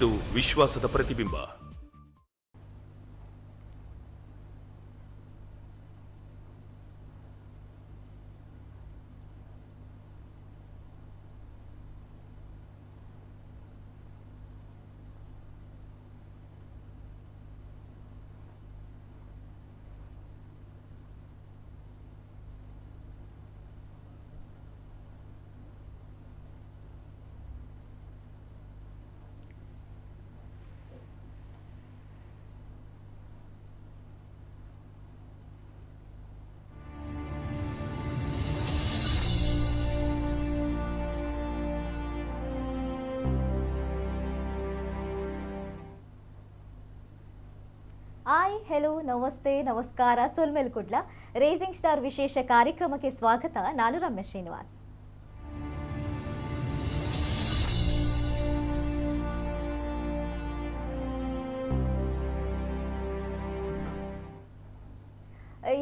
ಇದು ವಿಶ್ವಾಸದ ಪ್ರತಿಬಿಂಬ. ಹಾಯ್ ಹೆಲೋ ನಮಸ್ತೆ ನಮಸ್ಕಾರ ಸೋಲ್ಮೇಲ್ ಕುಡ್ಲ ರೇಸಿಂಗ್ ಸ್ಟಾರ್ ವಿಶೇಷ ಕಾರ್ಯಕ್ರಮಕ್ಕೆ ಸ್ವಾಗತ. ನಾನು ರಮ್ಯ ಶ್ರೀನಿವಾಸ್.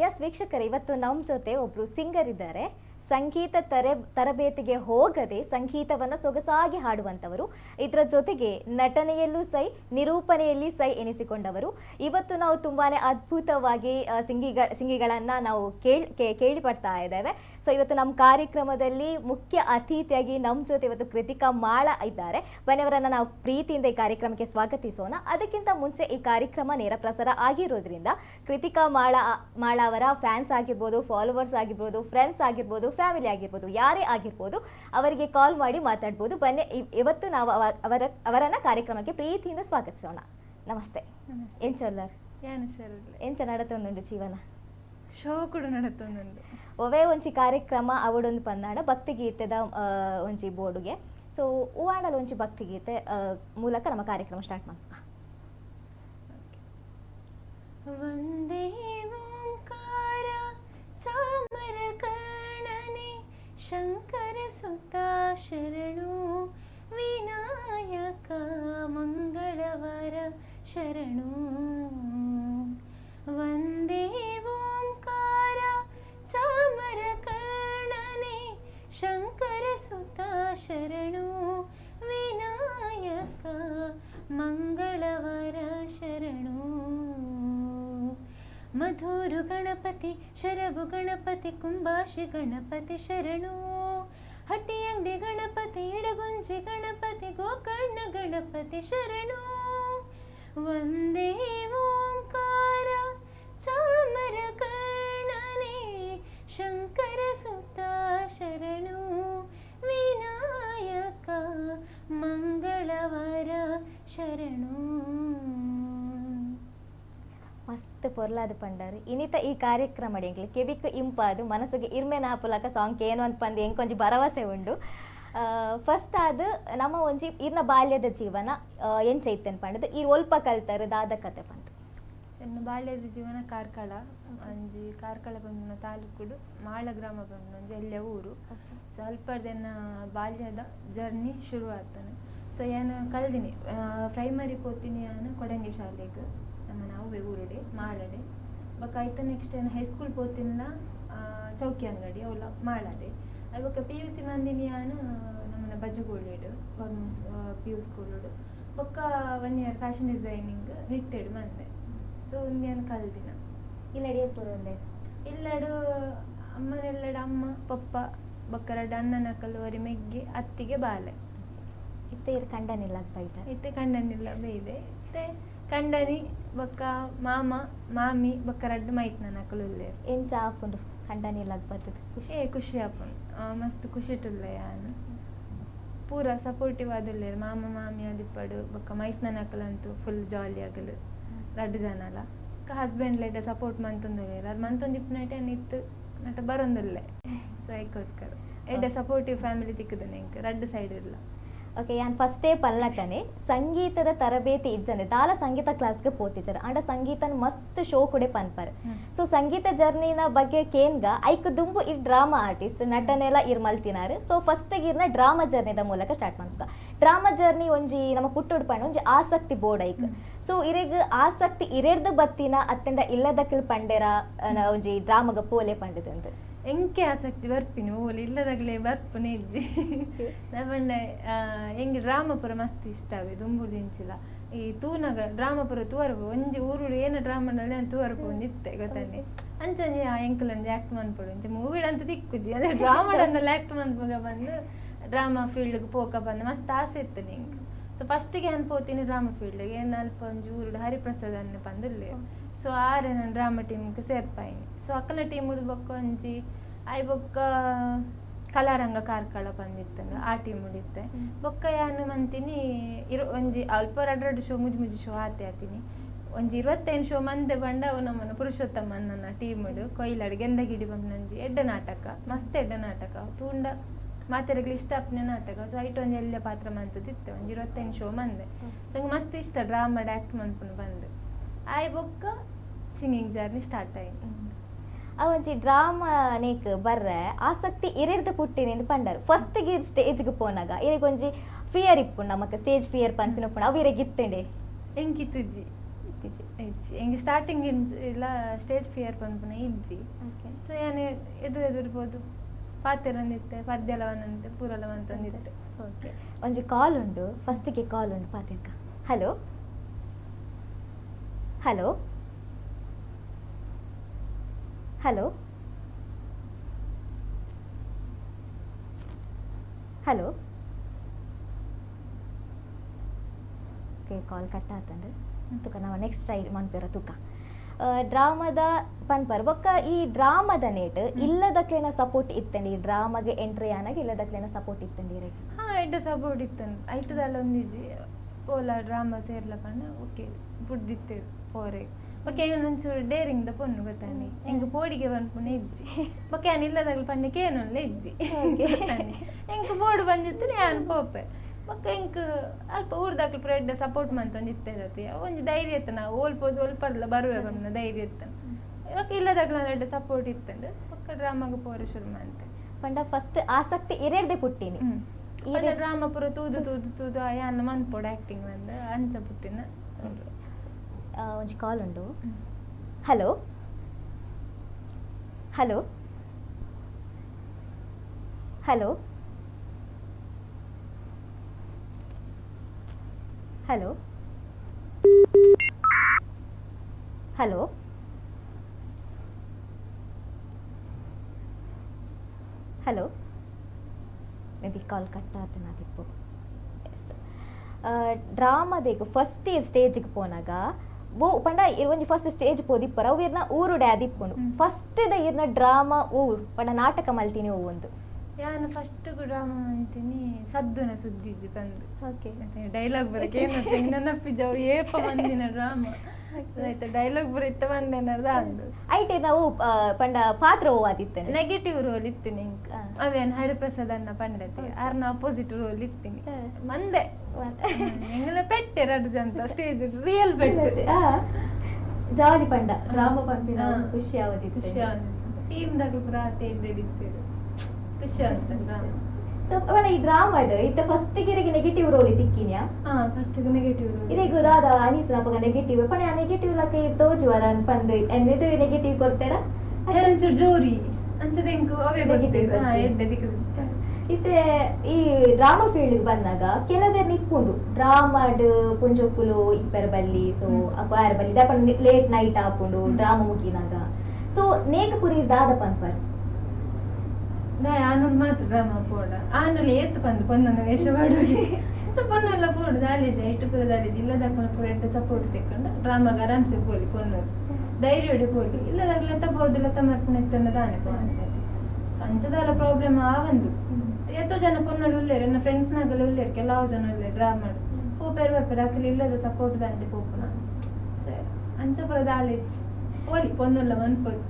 ಎಸ್ ವೀಕ್ಷಕರೇ, ಇವತ್ತು ನಮ್ಮ ಜೊತೆ ಒಬ್ರು ಸಿಂಗರ್ ಇದ್ದಾರೆ. ಸಂಗೀತ ತರಬೇತಿಗೆ ಹೋಗದೆ ಸಂಗೀತವನ್ನ ಸೊಗಸಾಗಿ ಹಾಡುವಂತವರು, ಇದರ ಜೊತೆಗೆ ನಟನೆಯಲ್ಲೂ ಸೈ ನಿರೂಪಣೆಯಲ್ಲಿ ಸೈ ಎನಿಸಿಕೊಂಡವರು. ಇವತ್ತು ನಾವು ತುಂಬಾನೇ ಅದ್ಭುತವಾಗಿ ಸಿಂಗಿಗಳನ್ನ ನಾವು ಕೇಳಿ ಪಡ್ತಾ ಇದ್ದೇವೆ. ಸೊ ಇವತ್ತು ನಮ್ಮ ಕಾರ್ಯಕ್ರಮದಲ್ಲಿ ಮುಖ್ಯ ಅತಿಥಿಯಾಗಿ ನಮ್ಮ ಜೊತೆ ಇವತ್ತು ಕೃತಿಕಾ ಮಾಳ ಇದ್ದಾರೆ. ಬನ್ನಿವರನ್ನ ನಾವು ಪ್ರೀತಿಯಿಂದ ಈ ಕಾರ್ಯಕ್ರಮಕ್ಕೆ ಸ್ವಾಗತಿಸೋಣ. ಅದಕ್ಕಿಂತ ಮುಂಚೆ ಈ ಕಾರ್ಯಕ್ರಮ ನೇರ ಪ್ರಸಾರ ಆಗಿರೋದ್ರಿಂದ ಕೃತಿಕಾ ಮಾಳ ಅವರ ಫ್ಯಾನ್ಸ್ ಆಗಿರ್ಬೋದು, ಫಾಲೋವರ್ಸ್ ಆಗಿರ್ಬೋದು, ಫ್ರೆಂಡ್ಸ್ ಆಗಿರ್ಬೋದು, ಫ್ಯಾಮಿಲಿ ಆಗಿರ್ಬೋದು, ಯಾರೇ ಆಗಿರ್ಬೋದು, ಅವರಿಗೆ ಕಾಲ್ ಮಾಡಿ ಮಾತಾಡ್ಬೋದು. ಬನ್ನಿ ಇವತ್ತು ನಾವು ಅವರನ್ನ ಕಾರ್ಯಕ್ರಮಕ್ಕೆ ಪ್ರೀತಿಯಿಂದ ಸ್ವಾಗತಿಸೋಣ. ನಮಸ್ತೆ. ಎಂಚ ನಡತೊಂದುಂಡು ಜೀವನ ಶೋ ಕೂಡ ನಡತೊಂದುಂಡು ಒವೇ ಒಂಜಿ ಕಾರ್ಯಕ್ರಮ ಅವಡೊಂದು ಪಂದಾಂಡ ಭಕ್ತಿಗೀತೆದ ಒಂಜಿ ಬೋರ್ಡುಗೆ. ಸೊ ಹೂವಾಂಡಲ ಒಂಜಿ ಭಕ್ತಿಗೀತೆ ಮೂಲಕ ನಮ್ಮ ಕಾರ್ಯಕ್ರಮ ಸ್ಟಾರ್ಟ್ ಮಾಡ್ತಾ. ವಂದೇ ಓಂಕಾರ ಚಾಮರ ಕರ್ಣನೆ ಶಂಕರ ಸುತ ಶರಣು ವಿನಾಯಕ ಮಂಗಳವರ ಶರಣು. ವಂದೇ ಓಂಕಾರ ಚಾಮರ ಕರ್ಣನೆ ಶಂಕರ ಸುತ ಶರಣು ವಿನಾಯಕ ಮಂಗಳವರ ಶರಣು. ಮಧುರು ಗಣಪತಿ ಶರಭು ಗಣಪತಿ ಕುಂಭಾಶಿ ಗಣಪತಿ ಶರಣು. ಹಟ್ಟಿಯಂಗಡಿ ಗಣಪತಿ ಇಡಗುಂಜಿ ಗಣಪತಿ ಗೋಕರ್ಣ ಗಣಪತಿ ಶರಣು. ವಂದೇ ಓಂಕಾರ ಚಾಮರ ಕರ್ಣನೆ ಶಂಕರ ಸುತ ಶರಣು ವಿನಾಯಕ ಮಂಗಳವರ ಶರಣು. ಮಸ್ತ್ ಪೊರ್ಲಾದ ಪಂಡಾರು ಇನ್ನಿತ ಈ ಕಾರ್ಯಕ್ರಮ ಕೆವಿಕ್ ಇಂಪಾದು ಮನಸ್ಸಿಗೆ ಇರ್ಮೆ ನಾಪುಲಕ ಸಾಂಗ್ ಏನು ಅಂತ ಪಂದು ಎಂಕೊಂಜಿ ಭರವಸೆ ಉಂಡು. ಫಸ್ಟ್ ಆದ್ ನಮ್ಮ ಒಂಜಿ ಇರ್ನ ಬಾಲ್ಯದ ಜೀವನ ಎಂಚೈತೆನ್ ಪಂಡದು ಈ ಒಲ್ಪ ಕಲ್ತರು ದಾದ ಕತೆ ಪಂದು. ಎನ್ನ ಬಾಲ್ಯದ ಜೀವನ ಕಾರ್ಕಳ ಒಂಜಿ ಕಾರ್ಕಳ ಬಂದ ತಾಲೂಕುಡು ಮಾಳ ಗ್ರಾಮ ಬಂದು ಒಂಜಿ ಎಲ್ಯ ಊರು. ಸ್ವಲ್ಪದೆನ್ನ ಬಾಲ್ಯದ ಜರ್ನಿ ಶುರು ಆಗ್ತಾನೆ. ಸೊ ಏನು ಕಲ್ದಿನಿ ಪ್ರೈಮರಿ ಪೋತಿನಿ ನಾನು ಕೊಡಂಗಿ ಶಾಲೆಗೆ ನಮ್ಮ ನಾವು ಊರುಡೆ ಮಾಳಡೆ ಬೊಕ್ಕ ಆಯ್ತು. ನೆಕ್ಸ್ಟ್ ಏನು ಹೈಸ್ಕೂಲ್ ಪೋತಿನ ಚೌಕಿ ಅಂಗಡಿ ಅವಳ ಮಾಳಡೆ. ಅವಾಗ PUC ಮಂದಿನಿ ನಾನು ನಮ್ಮನ್ನ ಬಜಗೋಳಿಡು ಗೌರ್ಮೆಂಟ್ PU ಸ್ಕೂಲುಡು ಬೊಕ್ಕ 1 year ಫ್ಯಾಷನ್ ಡಿಸೈನಿಂಗ್ ನಿಟ್ಟೆಡು ಬಂದೆ. ಸೊ ಒಂದೇನು ಕಲ್ದಿನ ಇಲ್ಲಡಿ ಪೂರೊಂದೆ ಇಲ್ಲಡು ಅಮ್ಮನೆಲ್ಲಡು ಅಮ್ಮ ಪಪ್ಪ ಬೊಕ್ಕ ಅಣ್ಣನ ಕಲ್ಲುವರಿ ಮೆಗ್ಗೆ ಅತ್ತಿಗೆ ಬಾಲೆ ಇತ್ತೆ ಕಂಡನಿಲ್ಲ ಇತ್ತೆ ಕಂಡನಿಲ್ಲ ಬೇಯ್ದೆ ಇತ್ತೆ ಕಂಡನಿ ಬೊಕ್ಕ ಮಾಮ ಮಾಮಿ ಬೊಕ್ಕ ರಡ್ಡು ಮೈತ್ ನನ್ನ ಕಲ್ಲುಲ್ಲೆ ಎಂಚ ಆಪುಂಡು ಕಂಡನಿಲ್ಲ ಬರ್ತದೆ ಖುಷಿ ಆಪುಂಡು ಮಸ್ತ್ ಖುಷಿ ಇಟ್ಟುಲ್ಲೆ ಯಾನು ಪೂರ ಸಪೋರ್ಟಿವ್ ಆದುಲ್ಲೆ ಮಾಮ ಮಾಮಿ ಅದಿಪ್ಪಡು ಬೊಕ್ಕ ಮೈತ್ ನನ್ನ ಅಂತೂ ಫುಲ್ ಜಾಲಿ ಆಗಲು ರಡ್ಡು ಜನ ಅಲ್ಲ. ಹಸ್ಬೆಂಡ್ ಲೈಟ್ ಸಪೋರ್ಟ್ ಮಂತೊಂದುಲ್ಲೆ ಅದು ಮಂತೊಂದಿಪ್ಪನೈಟೆ ನಿತ್ತು ನಟ ಬರೊಂದುಲ್ಲೆ. ಸೊ ಅದಕ್ಕೋಸ್ಕರ ಎಡ್ಡೆ ಸಪೋರ್ಟಿವ್ ಫ್ಯಾಮಿಲಿ ತಿಕ್ಕದು ನೆಂಕ್ ರಡ್ಡು ಸೈಡ್ ಇಲ್ಲ. ಓಕೆ, ನಾನು ಫಸ್ಟೇ ಪಲ್ಲಕನೆ ಸಂಗೀತದ ತರಬೇತಿ ಇಜ್ಜನೆ ದಾಲ ಸಂಗೀತ ಕ್ಲಾಸ್ಗೆ ಪೋತಿಜರ ಅಂಡ ಸಂಗೀತನ ಮಸ್ತ್ ಶೋ ಕುಡೆ ಪನ್ಪರ್. ಸೊ ಸಂಗೀತ ಜರ್ನಿನ ಬಗ್ಗೆ ಕೇನ್ಗ ಐಕ್ ದುಂಬು ಈ ಡ್ರಾಮಾ ಆರ್ಟಿಸ್ಟ್ ನಟನೆಲ್ಲ ಇರ್ ಮಲ್ತಿನಾರು. ಸೊ ಫಸ್ಟ್ ಇರ್ನ ಡ್ರಾಮಾ ಜರ್ನಿದ ಮೂಲಕ ಸ್ಟಾರ್ಟ್ ಮಾಡ್ಕ. ಡ್ರಾಮಾ ಜರ್ನಿ ಒಂಜಿ ನಮ್ಮ ಪುಟ್ಟುಡ್ ಪಂಡ ಒಂಜಿ ಆಸಕ್ತಿ ಬೋರ್ಡ್ ಐಕ್. ಸೊ ಇರೆಗ್ ಆಸಕ್ತಿ ಇರೆರ್ದ ಬತ್ತಿನ ಅತ್ತೆಂಡ ಇಲ್ಲದಕ್ಕಿಲ್ ಪಂಡೆರ ಒಂಜಿ ಡ್ರಾಮಾಗ ಪೋಲೆ ಪಂಡದಂತ ಎಂಕೆ ಆಸಕ್ತಿ ಬರ್ಪಿನಿ ಓಲಿ ಇಲ್ಲದಾಗಲೇ ಬರ್ಪನೆ ಇಜ್ಜಿ ನಮ್ಮಣ್ಣ ಎಂಗೆ ಡ್ರಾಮಪುರ ಮಸ್ತ್ ಇಷ್ಟ ಅವೆ ದುಂಬುಡು ದಿಂಚಿಲ ಈ ತೂನಗ ಡ್ರಾಮಪುರ ತೂವರ್ಪು ಒಂಜಿ ಊರು ಏನ ಡ್ರಾಮನಲ್ಲಿ ನಾನು ತೂವರ್ಪು ಒಂದಿತ್ತೆ ಗೊತ್ತಾನೆ ಅಂಚಂಜಿ ಆ ಎಂಕಲಂಜಿ ಆಕ್ಟ್ ಮನ್ಪಡು ಅಂಚೆ ಮೂವಿಡಂತ ದಿಕ್ಕುಜಿ ಅಂದ್ರೆ ಡ್ರಾಮಾಡನ್ನಲ್ಲಿ ಆಕ್ಟ್ ಮನ್ಪುಗ ಬಂದು ಡ್ರಾಮಾ ಫೀಲ್ಡ್ಗೆ ಪೋಕ ಬಂದು ಮಸ್ತ್ ಆಸೆ ಇತ್ತು ನಿಂಗೆ ಸೊ ಫಸ್ಟಿಗೆ ಅನ್ಕೋತೀನಿ ಡ್ರಾಮಾ ಫೀಲ್ಡ್ಗೆ ಏನು ಅಲ್ಪ ಒಂಜಿ ಊರುಡು ಹರಿಪ್ರಸಾದ್ ಅನ್ನ ಬಂದಿಲ್ಲ ಸೊ ಆರೆ ನಾನು ಡ್ರಾಮಾ ಟೀಮ್ಗೆ ಸೇರ್ಪಾಯಿನಿ ಸೊ ಅಕ್ಕನ ಟೀಮ್ ಬೊಕ್ಕ ಒಂಜಿ ಐ ಬೊಕ್ಕ ಕಲಾರಂಗ ಕಾರ್ಕಳ ಬಂದಿತ್ತಂಗ ಆ ಟೀಮ್ ಉಡಿತ್ತೆ ಬೊಕ್ಕ ಯಾನು ಮಂತೀನಿ ಒಂಜಿ ಅಲ್ಪ ರಡ್ರಡ್ ಶೋ ಮುಜಿ ಶೋ ಆತೀನಿ ಒಂಜಿ 25 ಶೋ ಮಂದೆ ಬಂಡ ಅವು ನಮ್ಮನ್ನು ಪುರುಷೋತ್ತಮ ನನ್ನ ಟೀಮುಡು ಕೊಯ್ಲಾಡು ಗೆಂದಗಿಡಿ ಬಂದು ಎಡ್ಡ ನಾಟಕ ಮಸ್ತ್ ಎಡ್ಡ ನಾಟಕ ತೂಂಡ ಮಾತೆರೆಗ್ಲಿ ಇಷ್ಟ ಅಪ್ನೆ ನಾಟಕ ಸೊ ಐಟ್ ಒಂಜಿ ಎಲ್ಲ ಪಾತ್ರ ಮಂತದಿತ್ತೆ ಒಂಜಿ 25 ಶೋ ಮಂದೆ ನಂಗೆ ಮಸ್ತ್ ಇಷ್ಟ ಡ್ರಾಮಾಡ್ ಆಕ್ಟ್ ಮನ್ಪುನು ಬಂದು ಆಯ್ ಬೊಕ್ಕ ಸಿಂಗಿಂಗ್ ಜರ್ನಿ ಸ್ಟಾರ್ಟ್ ಆಯ್ತು ಅವೊಂಜಿ ಡ್ರಾಮಾ ನೇಕ್ ಬರ್ರೆ ಆಸಕ್ತಿ ಇರೆಡ್ದು ಪುಟ್ಟಿನಿಂದ ಪಂಡರು ಫಸ್ಟ್ ಗೆ ಸ್ಟೇಜ್ಗೆ ಪೋನಾಗ ಇರೆಗೊಂಜಿ ಫಿಯರ್ ಇಪ್ಪುಂಡು ನಮಕ್ ಸ್ಟೇಜ್ ಫಿಯರ್ ಪನ್ಪಿನಪ್ಪುಂಡು ಅವು ಇರೆಗ್ ಇತ್ತೆಂಡೆ ಎಂಕಿತ್ತುಜ್ಜಿ ಇಜ್ಜಿ ಎಂಗೆ ಸ್ಟಾರ್ಟಿಂಗ್ ಇಲ್ಲ ಸ್ಟೇಜ್ ಫಿಯರ್ ಪನ್ಪುನ ಇಜ್ಜಿ ಸೊ ಏನು ಎದುರಿರ್ಬೋದು ಪಾತೆರಂದಿತ್ತೆ ಪದ್ಯಲವನಂತೆ ಪೂರಲವಂತಂದಿತ್ತೆ ಓಕೆ ಒಂಜಿ ಕಾಲ್ ಉಂಡು ಫಸ್ಟಿಗೆ ಕಾಲ್ ಉಂಡು ಪಾತೆರ್ಕ hello hello hello hello okay call cut ಆತಂಡು ತುಕ ನಾವು ನೆಕ್ಸ್ಟ್ ಟ್ರೈ ಮನ್ಪೆರ ತುಕ ಡ್ರಾಮಾದ ಪನ್ಪರ್ ಬೊಕ್ಕ ಈ ಡ್ರಾಮಾದ ನೇಟ್ ಇಲ್ಲದಕ್ಲೇನ ಸಪೋರ್ಟ್ ಇತ್ತಂಡಿ ಈ ಡ್ರಾಮಾಗೆ ಎಂಟ್ರಿ ಆನಾಗ ಇಲ್ಲದಕ್ಲೇನ ಸಪೋರ್ಟ್ ಇತ್ತಂಡಿ ಇರೆಗ್ ಎಡ್ಡ ಸಪೋರ್ಟ್ ಇತ್ತಂದು ಐಟದಲ್ಲ ಒಂದಿಜ್ಜಿ ಪೋಲ ಡ್ರಾಮಾ ಸೇರ್ಲ ಪಂಡ ಓಕೆ ಬುಡ್ದಿತ್ತೆ ಪೋರೆಗ್ ಬೊಕ್ಕ ಏನೊಂಚೂರು ಡೇರಿಂಗ್ ಪೊನ್ನು ಗೊತ್ತಾನೆ ಎಂಗ್ ಪೋಡಿಗೆ ಬಂದ್ಪುನೆ ಇಜ್ಜಿ ಬೊಕ್ಕ ಏನು ಇಲ್ಲದಾಗಲು ಪಂಡಕ್ಕೆ ಏನೊಲ್ಲ ಇಜ್ಜಿ ಎಂಕ್ ಬೋರ್ಡ್ ಬಂದಿತ್ತು ನಾನು ಪೋಪೆ ಬೊಕ್ಕ ಎಂಕ್ ಅಲ್ಪ ಊರ್ದಾಕ್ಲು ಪುರ ಸಪೋರ್ಟ್ ಮಂತೊಂದು ಇತ್ತೆ ಒಂಜಿ ಧೈರ್ಯ ಇತ್ತು ನಾವು ಓಲ್ಪೋದು ಓಲ್ಪರ್ಲ ಬರುವೆ ಬಂದ ಧೈರ್ಯ ಇತ್ತು ಇವಾಗ ಇಲ್ಲದಾಗ್ಲ ಎಡ್ಡೆ ಸಪೋರ್ಟ್ ಇತ್ತಂಡು ಬೊಕ್ಕ ಡ್ರಾಮಾಗ ಪೋರ ಶುರು ಮಂತೆ ಪಂಡ ಫಸ್ಟ್ ಆಸಕ್ತಿ ಇರೆಡ್ದೆ ಪುಟ್ಟಿನಿ ಡ್ರಾಮಾ ಪುರ ತೂದು ತೂದು ತೂದು ಯಾನ ಮನ್ಪೋಡು ಆಕ್ಟಿಂಗ್ ಬಂದು ಅಂಚ ಪುಟ್ಟಿನ ಒಂಜಿ ಕಾಲ್ ಉಂಡು hello hello hello hello hello hello maybe call cut ಆತನಾದಿಪ್ಪು ಡ್ರಾಮಾದೇಗ ಫಸ್ಟ್ ಸ್ಟೇಜ್ಗೆ ಪೋನಾಗ ಓ ಪಂಡ ಒಂಜಿ ಫಸ್ಟ್ ಸ್ಟೇಜ್ ಪೋದಿಪ್ಪರ ಅವು ಇರ್ನ ಊರು ಡ್ಯಾದಿಪ್ಪುಂಡು ಫಸ್ಟ್ ದ ಇರ್ನ ಡ್ರಾಮಾ ಊರು ಪಂಡ ನಾಟಕ ಮಲ್ತೀನಿ ಅವು ಒಂದು ಯಾನು ಫಸ್ಟ್ ಡ್ರಾಮಾ ಅಂತೀನಿ ಸದ್ದುನ ಸುದ್ದಿಜ್ಜಿ ತಂದು ಓಕೆ ಡೈಲಾಗ್ ಬರಕ್ಕೆ ಏನು ನೆನಪಿಜ್ಜ ಅವ್ರು ಏಪ ಬಂದಿನ ಡ್ರಾಮಾ ಆಯ್ತು ಡೈಲಾಗ್ ಬರ ಇತ್ತ ಬಂದೇನದ ಅಂದು ಐಟೆ ನಾವು ಪಂಡ ಪಾತ್ರ ಓವಾದಿತ್ತೇನೆ ನೆಗೆಟಿವ್ ರೋಲ್ ಇತ್ತೀನಿ ಇಂಕ ಅವೇನು ಹರಿಪ್ರಸಾದ್ ಅನ್ನ ಪಂಡತಿ ಆರ್ನ ಅಪೋಸಿಟ್ ರೋಲ್ ಇತ್ತೀನಿ ಮಂದೆ ಎಂಗಲ ಪೆಟ್ಟೆ ರಡ್ಜ ಅಂತ ಸ್ಟೇಜ್ ರಿಯಲ್ ಪೆಟ್ಟು ಜಾಲಿ ಪಂಡ ಡ್ರಾಮಾ ಪಂಪಿನ ಖುಷಿ ಆವದಿತ್ತು ಖುಷಿ ಟೀಮ್ದಾಗ ಪುರ ಇದ್ದೇದಿತ್ತೇರು ಖುಷಿ ಆಗ್ತದೆ ಡ್ರಾಮಾ ಸೊ ಅವನ ಈ ಡ್ರಾಮಾಡ್ ಇತ್ತ ಫಸ್ಟ್ ಗಿರಿಗೆ ನೆಗೆಟಿವ್ ರೋಲ್ ತಿಕ್ಕಿನ್ಯಾ ಫಸ್ಟ್ ನೆಗೆಟಿವ್ ರೋಲ್ ಇದೇ ದಾದ ಅನಿಸ್ ನಪಗ ನೆಗೆಟಿವ್ ಪಣ ಆ ನೆಗೆಟಿವ್ ಲಕ್ಕೆ ತೋಜುವರ ಪಂದ್ ಎನ್ನಿದು ನೆಗೆಟಿವ್ ಕೊಡ್ತಾರ ಒಂಚೂರು ಜೋರಿ ಅಂಚದ ಇಂಕು ಅವೇ ಗೊತ್ತಿಲ್ಲ ಎಡ್ಡೆ ದಿಕ್ಕು ಇತ್ತೆ ಈ ಡ್ರಾಮಾ ಫೀಲ್ಡ್ ಬಂದಾಗ ಕೆಲವೇರ್ ನಿಪ್ಪುಂಡು ಡ್ರಾಮಾಡ್ ಪುಂಜೊಕ್ಕುಲು ಇಪ್ಪರ ಬಲ್ಲಿ ಸೊ ಅಪಾರ ಬಲ್ಲಿ ದಪನ್ ಲೇಟ್ ನೈಟ್ ಆಪುಂಡು ಡ್ರಾಮಾ ಮುಗಿನಾಗ ಸೊ ನೇಕ ಪುರಿ ದಾದ ಪನ್ಪರ್ ಆನೊಂದು ಮಾತ್ರ ಡ್ರಾಮಾ ಪೋಡ ಆನಲ್ಲಿ ಏತ್ತು ಬಂದು ಪೊನ್ನೊಂದು ವೇಷ ಮಾಡೋದು ಪೊನ್ನೆಲ್ಲ ಪೋಡು ದಾಲಿದೆ ಇಟ್ಟು ಪುರ ದಾಲಿದೆ ಇಲ್ಲದಾಗ ಪುರ ಎಡ್ಡೆ ಸಪೋರ್ಟ್ ತೆಕ್ಕೊಂಡು ಡ್ರಾಮಾಗ ಆರಾಮ್ಸೆ ಪೋಲಿ ಪೊನ್ನೋದು ಧೈರ್ಯ ಹೊಡಿ ಪೋಲಿ ಇಲ್ಲದಾಗ್ಲ ತಬೋದಿಲ್ಲ ತಮರ್ಪಣೆ ಇತ್ತಂದ ದಾನೆ ಪೋಂತ ಅಂಚದೆಲ್ಲ ಪ್ರಾಬ್ಲಮ್ ಆವಂದು ಎಷ್ಟೋ ಜನ ಪೊನ್ನಳು ಉಳ್ಳೇರು ನನ್ನ ಫ್ರೆಂಡ್ಸ್ನಾಗಲ್ಲ ಉಳ್ಳೇರು ಕೆಲವು ಜನ ಉಳ್ಳೇರು ಡ್ರಾಮಾ ಪೋಪೇರು ಬರ್ಪೇರು ಹಾಕಲಿ ಇಲ್ಲದ ಸಪೋರ್ಟ್ ದಾಂತೆ ಪೋಪುನ ಅಂಚ ಪುರ ದಾಲಿಚ್ಚಿ ಪೋಲಿ ಪೊನ್ನುಲ್ಲ ಮನ್ಪೋದು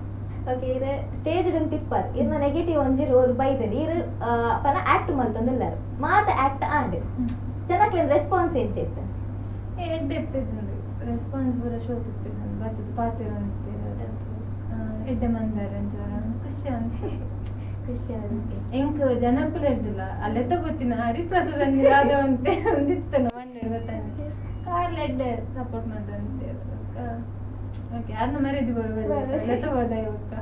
ಓಕೆ ಇದು ಸ್ಟೇಜ್ ತಿಪ್ಪರ್ ಇರ್ನ ನೆಗೆಟಿವ್ ಒಂಜಿ ರೋಲ್ ಬೈದನಿ ಇರು ಪನ ಆಕ್ಟ್ ಮಲ್ತೊಂದಿಲ್ಲಾರು ಮಾತ ಆಕ್ಟ್ ಆಂಡ್ ಜನಕ್ಲೆ ರೆಸ್ಪಾನ್ಸ್ ಏನ್ ಚೇತ ಎಡ್ಡೆ ಇಪ್ಪಿದ್ದು ರೆಸ್ಪಾನ್ಸ್ ಪೂರ ಶೋಕ್ ಇಪ್ಪಿದ್ದು ಬರ್ತದೆ ಪಾತಿರ ಅಂತೆ ಎಡ್ಡೆ ಮಂದಾರ ಖುಷಿ ಅಂತ ಖುಷಿ ಆಗುತ್ತೆ ಎಂಕ್ ಜನಕ್ಕೂ ಇರ್ದಿಲ್ಲ ಅಲ್ಲೆತ್ತ ಗೊತ್ತಿನ ಹರಿಪ್ರಸಾದ್ ಅಂತೆ ಒಂದಿತ್ತನ ಮಂಡೆ ಗೊತ್ತಾನೆ ಕಾರ್ಲ ಎಡ್ಡೆ ಸಪೋರ್ಟ್ ಮಾಡ್ದಂತೆ ಓಕೆ ಅದನ್ನ ಮರೀದಿ ಬರ್ಬೋದು ಹೋದ ಇವಕ್ಕ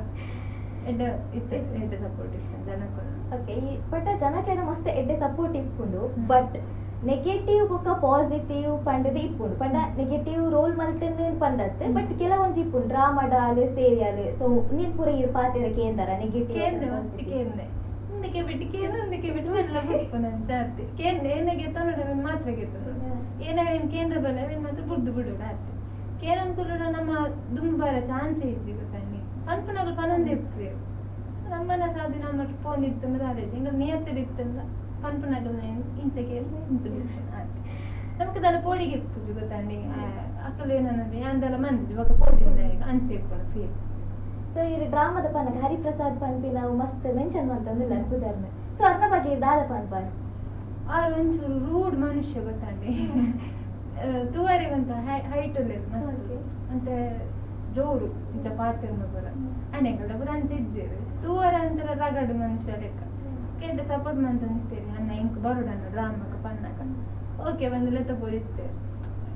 ಎಡ್ಡೆ ಸಪೋರ್ಟ್ ಇತ್ತು ಜನಕ್ಕೂ. ಓಕೆ ಬಟ್ ಜನಕ್ಲೆನ ಮಸ್ತ್ ಎಡ್ಡೆ ಸಪೋರ್ಟ್ ಇಪ್ಪುಂಡು ಬಟ್ ನೆಗೆಟಿವ್ ಬೊಕ್ಕ ಪಾಸಿಟಿವ್ ಪಂಡದ ಇಪ್ಪುಂಡು ಪಂಡ ನೆಗೆಟಿವ್ ರೋಲ್ ಮಲ್ತಂದು ಪಂಡತ್ ಬಟ್ ಕೆಲವೊಂಜಿ ಇಪ್ಪುಂಡು ಡ್ರಾಮಾಡಾಲ್ ಸೇರಿಯಲ್ ಸೊ ನೀನ್ ಪೂರ ಈ ಪಾತೆರ ಕೇಂದರ ನೆಗೆಟಿವ್ ಕೇಂದೆ ಮಸ್ತ್ ಕೇಂದೆ ಒಂದಕ್ಕೆ ಬಿಟ್ಟು ಎಲ್ಲ ಬಿಟ್ಟು ನಾನು ಜಾಸ್ತಿ ಕೇಂದೆ ಏನಾಗೆ ತೊಂದರೆ ಮಾತ್ರ ಗೆದ್ದು ಏನಾವೇನು ಕೇಂದ್ರ ಬಲ್ಲ ಅವೇನು ಮಾತ್ರ ಬುಡ್ದು ಬಿಡೋಣ ಆಯ್ತು ಕೇರಂಕುಲು ನಮ್ಮ ದುಂಬಾರ ಚಾನ್ಸ್ ಇಜ್ಜಿ ಗೊತ್ತಾಗಿ ಅನ್ಪನಾಗ ಪನೊಂದು ಇಪ್ಪು ನಮ್ಮನ ಸಾಧಿ ನಮ್ಮ ಫೋನ್ ಇತ್ತು ಅದೇ ಹಿಂಗ ನಿಯತ್ತಿಡಿತ್ತಲ್ಲ ಪನ್ಪನಾಗ ಇಂಚೆ ಕೇಳಿ ಇಂಚು ಬಿಡ್ತೇನೆ ನಮ್ಗೆ ಅದೆಲ್ಲ ಪೋಡಿಗೆ ಇಪ್ಪುಜು ಗೊತ್ತಾಂಡಿ ಅಕ್ಕಲು ಏನಂದ್ರೆ ಅಂದೆಲ್ಲ ಮಂಜು ಇವಾಗ ಪೋಡಿ ಅಂಚೆ ಇಪ್ಪಣ ಫೀಲ್ ಸೊ ಈ ಡ್ರಾಮಾದ ಪನ್ನಗ ಹರಿಪ್ರಸಾದ್ ಪನ್ಪಿ ನಾವು ಮಸ್ತ್ ಮೆನ್ಷನ್ ಮಾಡ್ತಂದಿಲ್ಲ ಉದಾಹರಣೆ ಸೊ ಅದ್ರ ಬಗ್ಗೆ ದಾದ ಪನ್ಪಾರ್ ಆರು ಒಂಚೂರು ರೂಡ್ ಮನುಷ್ಯ ಗೊತ್ತಾಂಡಿ ತೂವರಿಗಂತ ಹೈಟ್ ಮಸ್ತ್ ಮತ್ತೆ ಜೋರು ಇಂಚ ಪಾತ್ರ ಬರ ಅಣ್ಣೆಗಳ ಬರ ಅಂಚೆ ಇಜ್ಜೇರು ತೂವರ ಅಂತರ ರಗಡು ಮನುಷ್ಯ ಲೆಕ್ಕ ಕೆಡ್ಡ ಸಪೋರ್ಟ್ ಮಂತ ನಿಂತೇರಿ ಅಣ್ಣ ಇಂಕ್ ಬರೋಡಣ್ಣ ಡ್ರಾಮಕ್ಕ ಪನ್ನಕ ಓಕೆ ಬಂದಿಲ್ಲ ತಗೋದಿತ್ತೇವೆ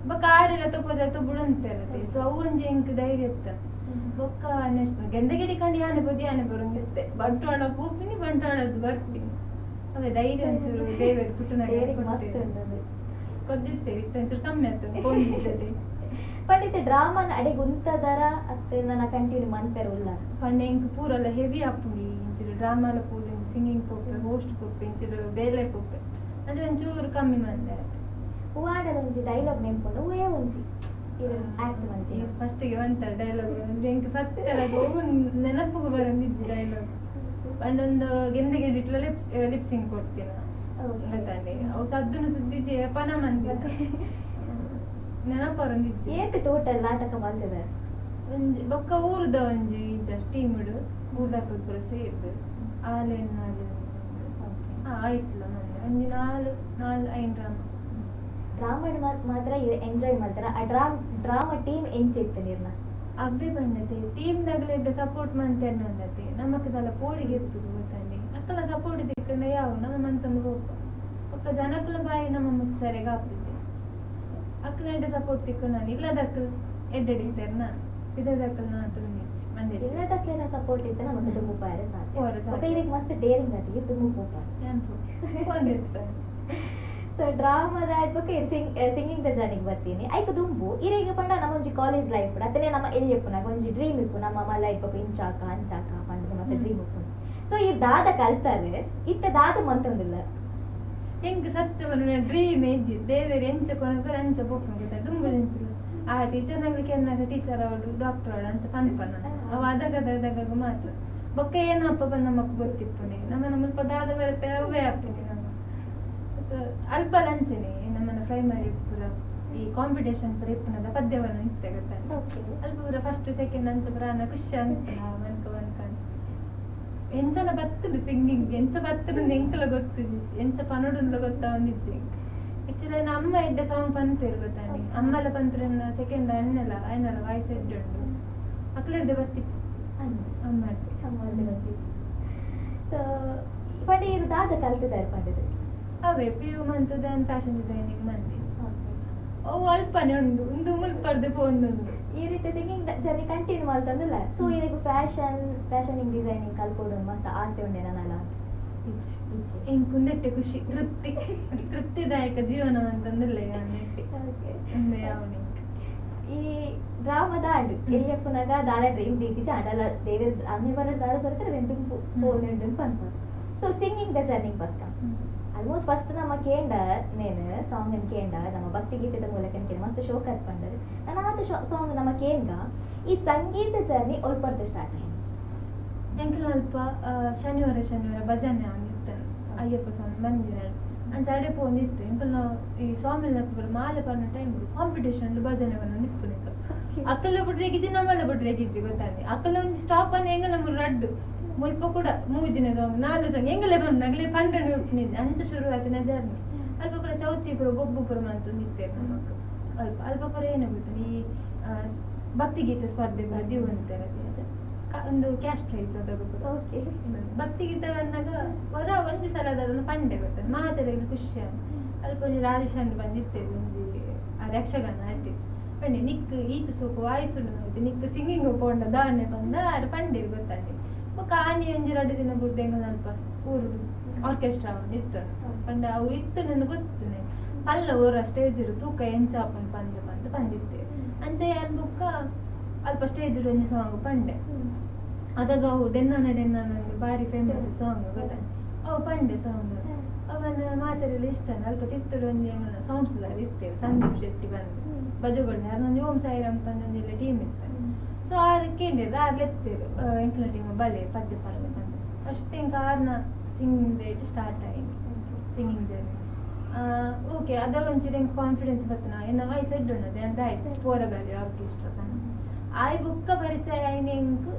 ಬೊಕ್ಕ ಆರೆಲ್ಲ ತಗೋದ ಬಿಡಂತೇರತಿ ಸೊ ಅವು ಒಂಜಿ ಇಂಕ್ ಧೈರ್ಯ ಇತ್ತ ಬೊಕ್ಕ ನೆಕ್ಸ್ಟ್ ಗೆಂದಗಿಡಿ ಕಂಡು ಯಾನೆ ಬದಿ ಯಾನೆ ಬರೋಂಗಿತ್ತೆ ಬಂಟ್ವಾಳ ಪೂಪಿನಿ ಬಂಟ್ವಾಳದ್ದು ಬರ್ತೀನಿ ಅದೇ ಧೈರ್ಯ ಒಂಚೂರು ದೇವರು ಪುಟ್ಟನ ಕೊಡ್ದಿತ್ತೇವೆ ಇತ್ತೊಂಚೂರು ಕಮ್ಮಿ ಆಗ್ತದೆ ಫೋನ್ ಜೊತೆ ಪಂಡಿತ ಡ್ರಾಮಾನ ಅಡೆ ಗುಂತದರ ಅತ್ತೆ ನನ್ನ ಕಂಟಿನ್ಯೂ ಮನ್ಪೆರ ಉಲ್ಲ ಪಂಡೆ ಇಂಕ್ ಪೂರಲ್ಲ ಹೆವಿ ಆಪುಂಡಿ ಇಂಚೂರು ಡ್ರಾಮಾಲ ಪೂರ ಸಿಂಗಿಂಗ್ ಪೋಪೆ ಹೋಸ್ಟ್ ಪೋಪೆ ಇಂಚೂರು ಬೇಲೆ ಪೋಪೆ ಅದು ಒಂಚೂರು ಕಮ್ಮಿ ಮಂದೆ ಹೂವಾಡದ ಒಂಜಿ ಡೈಲಾಗ್ ನೆನ್ಪುಂಡು ಹೂವೇ ಒಂಜಿ ಆಕ್ಟ್ ಮಂತಿ ಫಸ್ಟಿಗೆ ಒಂತ ಡೈಲಾಗ್ ಅಂದ್ರೆ ಇಂಕ ಸತ್ಯಲ್ಲ ನೆನಪುಗೂ ಬರಂದಿದ್ದು ಡೈಲಾಗ್ ಪಂಡೊಂದು ಗೆಂದೆಗೆ ಇಟ್ಲ ಲಿಪ್ಸಿಂಗ್ ಕೊಡ್ತೀನಿ ಗೊತ್ತಾಂಡಿ ಅವು ಸದ್ದನು ಸುದ್ದಿಜಿ ಪನ ಮಂದಿ ನೆನಪರಂದಿಜ್ಜಿ ಏತ್ ಟೋಟಲ್ ನಾಟಕ ಮಾಡ್ತಿದ್ದಾರೆ ಒಂಜಿ ಬೊಕ್ಕ ಊರದ ಒಂಜಿ ಟೀಮ್ಡು ಊರ್ದಾಕ ಪೂರ ಸೇರ್ದು ಆಲೇನ್ ಆಯ್ತಲ್ಲ ಮಂದಿ ಒಂಜಿ ನಾಲ್ ಐನ್ ಡ್ರಾಮಾ ಮಾತ್ರ ಎಂಜಾಯ್ ಮಾಡ್ತಾರ ಆ ಡ್ರಾಮಾ ಟೀಮ್ ಎಂಚಿತ್ತು ನಿರ್ನ ಅಬ್ಬೆ ಬಂದತೆ ಟೀಮ್ದಾಗಲೆಡ್ಡ ಸಪೋರ್ಟ್ ಮಂತೇನು ಅಂದತೆ ನಮಕ್ಕದೆಲ್ಲ ಪೋಡಿಗೆ ಇರ್ತದೆ ಗೊತ್ತಂಡಿ ಅಕ್ಕಲ ಸಪೋರ್ಟ್ ತಿಕ್ಕೊಂಡ ಯಾವ ನಮ್ಮ ಮಂತಂದು ಹೋಗ ಒಕ್ಕ ಜನಕ್ಕಲ ಬಾಯಿ ನಮ್ಮ ಮುಚ್ಚರಿಗೆ ಆಪುಜಿ ಅಕ್ಕಲ ಎಡ್ಡೆ ಸಪೋರ್ಟ್ ತಿಕ್ಕೊಂಡು ನಾನು ಇಲ್ಲದಕ್ಕಲ್ ಎಡ್ಡೆಡಿತೇನೆ ನಾನು ಇದಕ್ಕಲ್ ನಾನು ತುಮಿಚ್ಚಿ ಮಂದಿ ಇಲ್ಲದಕ್ಕೆಲ್ಲ ಸಪೋರ್ಟ್ ಇತ್ತು ನಮಗೆ ತುಂಬ ಪಾರೆ ಓರೆ ಸಾಧ್ಯ ಇದಕ್ಕೆ ಮಸ್ತ್ ಡೇರಿಂಗ್ ಆಗಿ ತುಂಬ ಕೋಪ ಒಂದಿರ್ತಾರೆ ಸೊ ಡ್ರಾಮಾದ ಆಯ್ತು ಸಿಂಗಿಂಗ್ ದ ಜರ್ನಿಗೆ ಬರ್ತೀನಿ ಆಯ್ತು ದುಂಬು ಇರೇಗ ಪಂಡ ನಮ್ಮ ಒಂಜಿ ಕಾಲೇಜ್ ಲೈಫ್ ಅತನೇ ನಮ್ಮ ಎಲ್ಲಿ ಇಪ್ಪುನಾಗ ಒಂಜಿ ಡ್ರೀಮ್ ಇಪ್ಪು ನಮ್ಮ ಮಲ್ಲ ಇಪ್ಪು ಇಂಚಾಕ ಅಂಚಾಕ ಪಂಡ ಮತ್ತೆ ಡ್ರೀಮ್ ಇಪ್ಪು ಸೊ ಈ ದಾದ ಕಲ್ತಾರೆ ಇತ್ತ ದಾದ ಮಂತೊಂದಿಲ್ಲ ಹೆಂಗ್ ಸತ್ಯವನ್ನ ಡ್ರೀಮ್ ಇಜ್ಜಿ ದೇವೇರು ಎಂಚ ಕೊನಕ ಅಂಚ ಪೋಪಂಗಿತ ದುಂಬು ಎಂಚಿಲ್ಲ ಆ ಟೀಚರ್ ನಂಗೆ ಕೆನ್ನಾಗ ಟೀಚರ್ ಅವಳು ಡಾಕ್ಟರ್ ಅವಳು ಅಂಚ ಪನ್ಪನ ಅವ ಅದಾಗ ಮಾತ್ರ ಬೊಕ್ಕ ಏನಪ್ಪ ನಮ್ಮಕ್ಕ ಗೊತ್ತಿಪ್ಪುನಿ ನಮ್ಮ ಮುಲ್ಪ ದಾದ ಬರುತ್ತೆ ಅವೇ ಆಗ್ತೀನಿ ನಮ್ಮ ಅಲ್ಪ ಲಂಚನೆ ನಮ್ಮನ್ನ ಪ್ರೈಮರಿ ಪೂರ ಈ ಕಾಂಪಿಟೇಷನ್ ಪೂರ ಇಪ್ಪನದ ಪದ್ಯವನ್ನು ಇತ್ತೆ ಗೊತ್ತಾಗ ಅಲ್ಪ ಪೂರ ಫಸ್ಟ್ ಸೆಕೆಂಡ್ ಅಂಚ ಪುರಾಣ ಖುಷಿ ಅಂತ ಮನ್ಕ ಎಂಚನ ಬತ್ತದು ಸಿಂಗಿಂಗ್ ಎಂಚ ಬತ್ತದು ಎಂಕಲ ಗೊತ್ತಿದ್ದಿ ಎಂಚ ಪನಡುಲ್ಲ ಗೊತ್ತಾ ಒಂದಿಜ್ಜಿ ಆಕ್ಚುಲಿ ಅಮ್ಮ ಎಡ್ಡೆ ಸಾಂಗ್ ಪನ್ಪೇರು ಗೊತ್ತಾಂಡಿ ಅಮ್ಮಲ ಪನ್ಪೇರನ್ನ ಸೆಕೆಂಡ್ ಅಣ್ಣಲ ವಾಯ್ಸ್ ಎಡ್ಡುಂಡು ಅಕ್ಕಳೆಡ್ಡೆ ಬತ್ತಿತ್ತು ಅಮ್ಮ ಬತ್ತಿತ್ತು ಸೊ ಪಂಡ ಇದು ದಾದ ಕಲ್ತಿದ್ದಾರೆ ಪಂಡಿತ ಅವೇ PU ಮಂತದ ಫ್ಯಾಷನ್ ಡಿಸೈನಿಂಗ್ ಮಂದಿ ಅವು ಅಲ್ಪನೇ ಉಂಡು ಒಂದು ಮುಲ್ಪರ್ದೆ ಪೋಂದುಂಡು ಈ ರೀತಿ ಸಿಂಗಿಂಗ್ ಜರ್ನಿ ಕಂಟಿನ್ಯೂ ಮಾಡ್ತಂದಿಲ್ಲ ಸೊ ಇದಕ್ಕೆ ಫ್ಯಾಷನಿಂಗ್ ಡಿಸೈನಿಂಗ್ ಕಲ್ಕೊಡು ಮಸ್ತ್ ಆಸೆ ಉಂಡೆ ನನ್ನಲ್ಲ ಎಂಕುಂದೆಟ್ಟೆ ಖುಷಿ ತೃಪ್ತಿದಾಯಕ ಜೀವನ ಅಂತಂದಿಲ್ಲ ಈ ಡ್ರಾಮಾದ ಆಡು ಎಲ್ಲಿಯಪ್ಪನಾಗ ದಾದ ಡ್ರೀಮ್ ದೀಪಿಚ ಆಡಲ್ಲ ದೇವ ಅಮ್ಮೆ ಬರ ದಾದ ಬರ್ತಾರೆ ವೆಂಟು ಫೋನ್ ಪನ್ಪರ್ ಸೊ ಸಿಂಗಿಂಗ್ ದ ಜರ್ನಿಗೆ ಬರ್ತಾ ಆಲ್ಮೋಸ್ಟ್ ಫಸ್ಟ್ ನಮ್ಮ ಕೇಂಡ ನೇನು ಸಾಂಗ್ ಕೇಂಡ ನಮ್ಮ ಭಕ್ತಿ ಗೀತದ ಮೂಲಕ ಕೇಳಿ ಮಸ್ತ್ ಶೋಕ್ ಹತ್ಕೊಂಡ್ರೆ ನಾನು ಆತ ಸಾಂಗ್ ನಮ್ಮ ಕೇಂಗ ಈ ಸಂಗೀತ ಜರ್ನಿ ಒಲ್ಪರ್ದು ಸ್ಟಾರ್ಟ್ ಆಯ್ತು ಎಂಕಲ್ ಅಲ್ಪ ಶನಿವಾರ ಭಜನೆ ಆಗಿರ್ತಾನೆ ಅಯ್ಯಪ್ಪ ಸ್ವಾಮಿ ಮಂದಿರ ಅಂತ ಅಡೆ ಪೋಂದಿತ್ತು ಎಂಕಲ್ ನಾವು ಈ ಸ್ವಾಮಿ ಮಾಲೆ ಪರ್ನ ಟೈಮ್ ಕಾಂಪಿಟೇಷನ್ ಭಜನೆವನ್ನು ನಿಪ್ಪುನಿಕ ಅಕ್ಕಲ್ಲ ಬಿಟ್ರೆ ನಮ್ಮಲ್ಲ ಬಿಟ್ರೆ ಗೊತ್ತಾನೆ ಅಕ್ಕಲ್ಲ ಒಂದು ಸ್ಟಾಪ್ ಅನ್ನ ಹೆಂಗ ನಮ್ಮ ರಡ್ಡು ಮುಲ್ಪ ಕೂಡ ಮೂಜಿನ ಸಾಂಗ್ 4 ಸಾಂಗ್ ಎಂಗಲೇ ಬಂದು ನಗಲೇ ಪಂಡನೆ ಹುಟ್ಟಿನಿಂದ ಅಂಚ ಶುರು ಆಯ್ತಿನ ಜರ್ನಿ ಅಲ್ಪ ಪುರ ಚೌತಿ ಪುರ ಗೊಬ್ಬು ಪುರ ಮಂತು ನಿತ್ತೇವೆ ನಮಕ್ ಅಲ್ಪ ಪುರ ಏನಾಗುತ್ತೆ ಈ ಭಕ್ತಿಗೀತೆ ಸ್ಪರ್ಧೆ ಪುರ ದಿವ್ ಅಂತಾರೆ ಒಂದು ಕ್ಯಾಶ್ ಪ್ರೈಸ್ ಅದಾಗುತ್ತೆ ಓಕೆ ಭಕ್ತಿಗೀತೆ ಬಂದಾಗ ಹೊರ ಒಂದು ಸಲ ಅದನ್ನು ಪಂಡೆ ಗೊತ್ತಾನೆ ಮಾತಾಡಲು ಖುಷಿ ಅಲ್ಪ ಒಂದು ರಾಜೇಶ್ ಬಂದಿರ್ತೇವೆ ಒಂದು ಯಕ್ಷಗಾನ ಆರ್ಟಿಸ್ಟ್ ಪಂಡೆ ನಿಕ್ ಈತು ಸೋಕು ವಾಯ್ಸ್ ನಿಕ್ ಸಿಂಗಿಂಗ್ ಪೋಂಡ ದಾನೆ ಬಂದ ಅದು ಪಂಡೆ ಗೊತ್ತಾನೆ ಬೊಕ್ಕ ಆನಿ ಒಂಜಿ 2 ದಿನ ಬುಡ್ದು ಹೆಂಗ ಸ್ವಲ್ಪ ಊರು ಆರ್ಕೆಸ್ಟ್ರಾ ಇತ್ತು ಪಂಡ ಅವು ಇತ್ತು ನನಗೆ ಗೊತ್ತುನೆ ಅಲ್ಲ ಓರ ಸ್ಟೇಜ್ ಇರು ತೂಕ ಎಂಚಾಪನ್ ಪಂದ್ ಬಂದಿತ್ತೇವೆ ಅಂಚೆ ಏನ್ ಬುಕ್ಕ ಅಲ್ಪ ಸ್ಟೇಜ್ ಒಂಜಿ ಸಾಂಗ್ ಪಂಡೆ ಅದಾಗ ಅವು ಡೆನ್ನಾನ ಬಾರಿ ಫೇಮಸ್ ಸಾಂಗ್ ಗೊತ್ತ ಅವು ಪಂಡೆ ಸಾಂಗ್ ಅವನ ಮಾತಾಡಲಿ ಇಷ್ಟ ಅಲ್ಪ ತಿತ್ತರು ಒಂಜಿ ಸೌಂಡ್ಸ್ ಇರ್ತೇವೆ ಸಂದೀಪ್ ಶೆಟ್ಟಿ ಬಂದು ಬಜುಗೊಂಡು ಯಾರೊಂದು ಓಂ ಸಾಯಿರಾಮ್ ತಂದೊಂದಿಲ್ಲ ಟೀಮ್ ಇತ್ತು ಸೊ ಆರು ಕೇಳಿದ್ರು ಆರು ಎತ್ತೇರು ಎಂಟ್ಲ ಟೀಮ್ ಬಲೆ ಪದ್ಯ ಪಾಡ್ಲೆ ಬಂದು ಫಸ್ಟ್ ಇಂಕ ಆರ್ನ ಸಿಂಗಿಂಗ್ ಡೇಟ್ ಸ್ಟಾರ್ಟ್ ಆಯ್ತು ಸಿಂಗಿಂಗ್ ಜರ್ನಿ ಓಕೆ ಅದಾಗ ಒಂಚೂರು ಹೆಂಗೆ ಕಾನ್ಫಿಡೆನ್ಸ್ ಬರ್ತನ ಏನ ವಯಸ್ಸು ಎಡ್ಡುಣ್ಣದೆ ಅಂತ ಆಯ್ತು ಪೋರಗಾಲಿ ಆರ್ಕೆಸ್ಟ್ರಾ ತಂದು ಆಯ್ ಬುಕ್ಕ ಪರಿಚಯ ಆಯ್ನೆ ಹೆಂಗೆ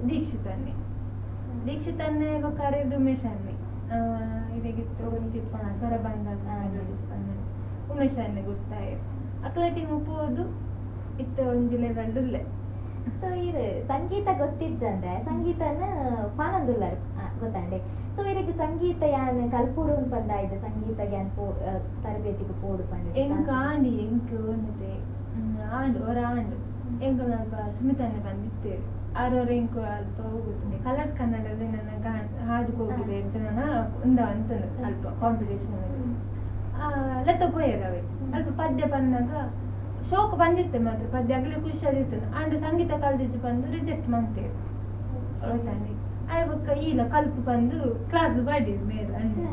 ದೀಕ್ಷಿತನ್ನೇ ಕರೆದು ಉಮೇಶ್ ಅನ್ನಿ ಇದಾಗಿತ್ತು ಸ್ವರ ಬಂದಾಗ ಉಮೇಶ್ ಅನ್ನೆ ಗುರ್ತಾಯ ಅಕ್ಲ ಟೀಮ್ ಹೋದು ಇತ್ತ ಒಂಜಿ ಲೆವೆಲ್ ಉಲ್ಲೆ ಸೊ ಇದು ಸಂಗೀತ ಗೊತ್ತಿಜ್ಜಂದ್ರೆ ಸಂಗೀತನ ಪಾನಂದುಲ್ಲಾರು ಗೊತ್ತಂಡೆ ಸೊ ಇದಕ್ಕೆ ಸಂಗೀತ ಯಾನ್ ಕಲ್ಪುಡು ಪಂದಾಯ್ತು ಸಂಗೀತ ಯಾನ್ ತರಬೇತಿಗೆ ಪೋಡು ಪಂಡ ಎಂಕ ಆಂಡಿ ಎಂಕ ಒಂದೇ ಆಂಡು ಹೊರ ಆಂಡು ಎಂಕ ಸ್ವಲ್ಪ ಸುಮಿತನ್ನೇ ಬಂದಿತ್ತೇವೆ ಆರವ್ರು ಎಂಕ ಅಲ್ಪ ಹೋಗುತ್ತದೆ ಕಲರ್ಸ್ ಕನ್ನಡದ ನನ್ನ ಹಾಡು ಹೋಗಿದೆ ಜನ ಒಂದ ಅಂತ ಅಲ್ಪ ಕಾಂಪಿಟೇಷನ್ ಲೆಕ್ಕ ಪೋಯರವೆ ಅಲ್ಪ ಪದ್ಯ ಬಂದಾಗ ಶೋಕ ಬಂದಿತ್ತೆ ಮಾತ್ರ ಪದ್ಯ ಆಗ್ಲಿ ಖುಷಿ ಆಗಿತ್ತು ಅಂಡ್ ಸಂಗೀತ ಕಲ್ದಿದ್ದು ಬಂದು ರಿಜೆಕ್ಟ್ ಮಾಡ್ತೇವೆ ಒಳ್ತಾನೆ ಆಯ್ಬಕ್ಕ ಇಲ್ಲ ಕಲ್ಪು ಬಂದು ಕ್ಲಾಸ್ ಬಾಡಿದ್ರು ಮೇಲೆ ಅಂದ್ರೆ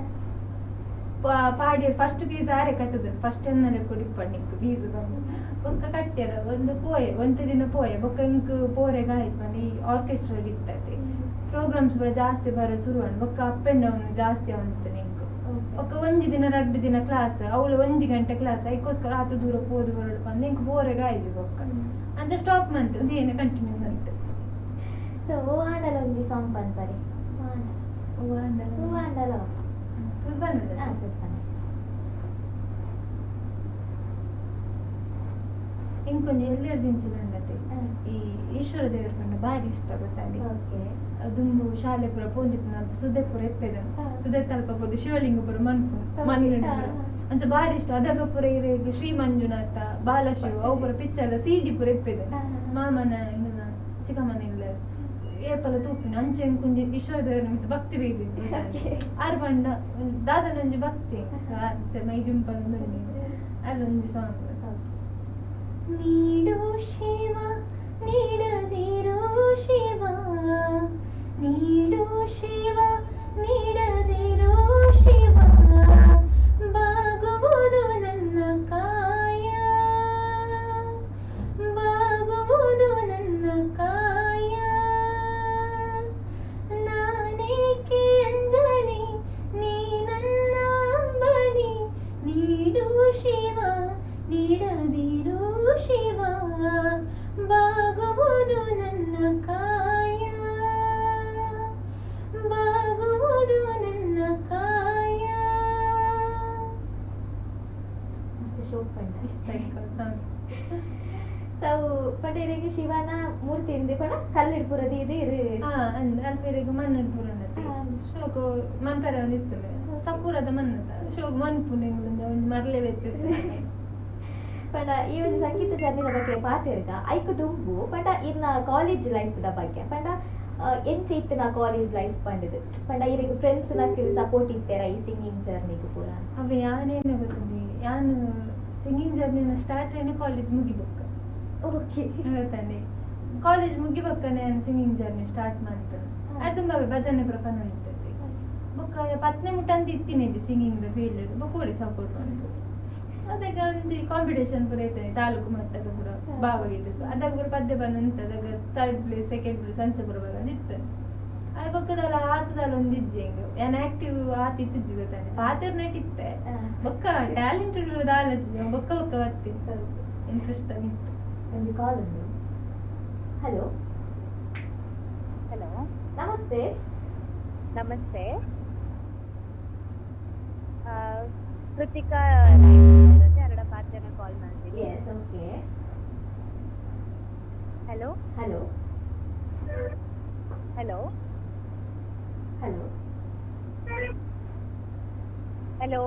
ಪಾಡಿ ಫಸ್ಟ್ ಫೀಸ್ ಆರೆ ಕಟ್ಟದ್ರು ಫಸ್ಟ್ ಎನ್ನಲೆ ಕೊಡಿ ಪಣ್ಣಿಕ್ಕು ಫೀಸ್ ಬಂದು ಬೊಕ್ಕ ಕಟ್ಟ್ಯಾರ ಒಂದು ಪೋಯೆ ಒಂದು ದಿನ ಪೋಯೆ ಬೊಕ್ಕ ಇಂಕ್ ಪೋರೆಗೆ ಆಯ್ತು ಬಂದು ಈ ಆರ್ಕೆಸ್ಟ್ರಾ ಇರ್ತದೆ ಪ್ರೋಗ್ರಾಮ್ಸ್ ಕೂಡ ಜಾಸ್ತಿ ಬರೋ ಶುರು ಅನ್ ಬೊಕ್ಕ ಅಪ್ ಅಂಡ್ ಡೌನ್ ಜಾಸ್ತಿ ಆಗುತ್ತೆ ನಿಂಕು ಒಕ್ಕ ಒಂಜಿ ದಿನ 2 ದಿನ ಕ್ಲಾಸ್ ಅವಳು 1 ಗಂಟೆ ಕ್ಲಾಸ್ ಅದಕ್ಕೋಸ್ಕರ ಆತು ದೂರ ಪೋದು ಹೊರಡು ಬಂದು ಇಂಕ್ ಪೋರೆಗೆ ಆಯ್ತು ಬೊಕ್ಕ ಅಂತ ಸ್ಟಾಪ್ ಮಂತ್ ಒಂದು ಏನು ಕಂಟಿನ್ಯೂ ಮಂತ್ ಸೊ ಓ ಆಂಡಲ ಒಂಜಿ ಸಾಂಗ್ ಬಂದ್ಬರಿ ಆಂಡಲ ಬಂದಿದೆ ಇಂಕೊಂದು ಎಲ್ಲರ ದಿಂಚಿದಂಡತೆ ಈ ಈಶ್ವರ ದೇವರ ಕಂಡ ಬಾರಿ ಇಷ್ಟ ಗೊತ್ತಾಗಿ ದುಂಬು ಶಾಲೆ ಪುರ ಪೋಂದಿತ್ತು ನಾನು ಸುದೇಪುರ ಎಪ್ಪೆದ ಸುದೇ ತಲ್ಪ ಪೋದು ಶಿವಲಿಂಗಪುರ ಮನ್ಪು ಅಂಚ ಬಾರಿ ಇಷ್ಟ ಅದಾಗ ಪುರ ಇರೇಗ ಶ್ರೀ ಮಂಜುನಾಥ ಬಾಲಶಿವ ಅವು ಪುರ ಪಿಚ್ಚರ್ ಸಿಡಿ ಪುರ ಎಪ್ಪೆದ ಮಾಮನ ಇಂಗನ ಚಿಕ್ಕಮ್ಮನ ಇಲ್ಲ ಏಪಲ ತೂಪಿನ ಅಂಚೆ ಕುಂಜಿ ಈಶ್ವರ ದೇವರ ಮಿತ್ತು ಭಕ್ತಿ ಬೇಕಿದ್ದು ಆರು ಬಂಡ ದಾದನೊಂಜಿ ಭಕ್ತಿ ಮೈ ಜುಂಪಂದು ಅದೊಂದು ಸಾಂಗ್ ನೀಡು ಶಿವ ನೀಡದಿರು ಶಿವ ನೀಡು ಶಿವ ನೀಡದಿರು ಶಿವ ಬಾಗುವುದು ನನ್ನ ಕಾಯ ಬಾಗುವುದು ನನ್ನ ಕಾಯ ನಾನೇಕೆ ಅಂಜಲಿ ನೀ ನನ್ನ ಅಂಬಲಿ ನೀಡು ಶಿವ ನೀಡದಿರು ಶಿವ ಬಾಗುವುದು ನನ್ನ ಕಾಯ ಬಾಗುವುದು ನನ್ನ ಕಾಯ ಪಡೇರಿಗೆ ಶಿವನ ಮೂರ್ತಿ ಇಂದ ಕೂಡ ಕಲ್ಲಿಡ್ಪುರದ ಇದು ಇರು ಅಲ್ಪೇರಿಗೆ ಮಣ್ಣಡ್ಪುರ ಶೋಕ ಮಂಕರ ಒಂದಿರ್ತದೆ ಸಪೂರದ ಮಣ್ಣದ ಶೋಕ ಮನ್ಪುನೆಗಳಿಂದ ಒಂದು ಮರಳೆ ವ್ಯತ್ಯಾಸ ಪಂಡ ಈ ಒಂದು ಸಂಗೀತ ಜರ್ನಿದ ಬಗ್ಗೆ ಪಾತಿರ್ಗ ಐಕು ತುಂಬು ಪಂಡ ಇನ್ನ ಕಾಲೇಜ್ ಲೈಫ್ ದ ಬಗ್ಗೆ ಪಂಡ ಎಂಚ ಇತ್ತು ನಾ ಕಾಲೇಜ್ ಲೈಫ್ ಪಂಡದು ಪಂಡ ಇರಿಗೆ ಫ್ರೆಂಡ್ಸ್ ನಕ್ಕಿಲ್ ಸಪೋರ್ಟ್ ಇತ್ತೇರ ಈ ಸಿಂಗಿಂಗ್ ಜರ್ನಿಗೂ ಪೂರ ಅವ ಯಾನೇನು ಗೊತ್ತಿದೆ ಯಾನು ಸಿಂಗಿಂಗ್ ಜರ್ನಿನ ಸ್ಟಾರ್ಟ್ ಏನೇ ಕಾಲೇಜ್ ಮುಗಿಬೇಕು ಓಕೆ ಗೊತ್ತಾನೆ ಕಾಲೇಜ್ ಮುಗಿಬೇಕನೆ ನಾನು ಸಿಂಗಿಂಗ್ ಜರ್ನಿ ಸ್ಟಾರ್ಟ್ ಮಾಡ್ತೇನೆ ಅದು ತುಂಬ ಭಜನೆ ಪ್ರಪನ್ನ ಇರ್ತೈತಿ ಬುಕ್ಕ 10ನೇ ಮುಟ್ಟ ಅಂತ ಇತ್ತೀನಿ ಸಿಂಗಿಂಗ್ ಫೀಲ್ಡ್ ಬುಕ್ಕೋಳಿ ಸಪೋರ್ಟ್ ಮಾಡ್ತು ಅದಾಗ ಒಂದು ಕಾಂಪಿಟೇಷನ್ ಪೂರ ಇರ್ತೇನೆ ತಾಲೂಕು ಮಟ್ಟದ ಪೂರ ಭಾಗವಹಿಸಿದ್ದು ಅದಾಗ ಪೂರ ಪದ್ಯ ಬಂದಂತ ಅದಾಗ 3rd ಪ್ಲೇಸ್ 2nd ಪ್ಲೇಸ್ ಅಂಚೆ ಪೂರ ಬಂದು ಇತ್ತು ಆ ಪಕ್ಕದಲ್ಲ ಆತದಲ್ಲ ಒಂದು ಇಜ್ಜೆ ಹಿಂಗೆ ನಾನು ಆಕ್ಟಿವ್ ಆತಿತ್ತು ಗೊತ್ತಾನೆ ಪಾತ್ರ ನಟಿತ್ತೆ ಬೊಕ್ಕ ಟ್ಯಾಲೆಂಟ್ ಇರುವುದು ಆಲೋಚನೆ ಬೊಕ್ಕ ಬೊಕ್ಕ ಬರ್ತಿತ್ತು ಇಂಟ್ರೆಸ್ಟ್ ಆಗಿತ್ತು ಒಂದು ಕಾಲ್ ಉಂಟು ಹಲೋ ಹಲೋ ನಮಸ್ತೆ ನಮಸ್ತೆ ಕೃತಿಕಾ 2 ಜನ ಕಾಲ್ ಮಾಡ್ತೀನಿ yes okay hello hello hello hello hello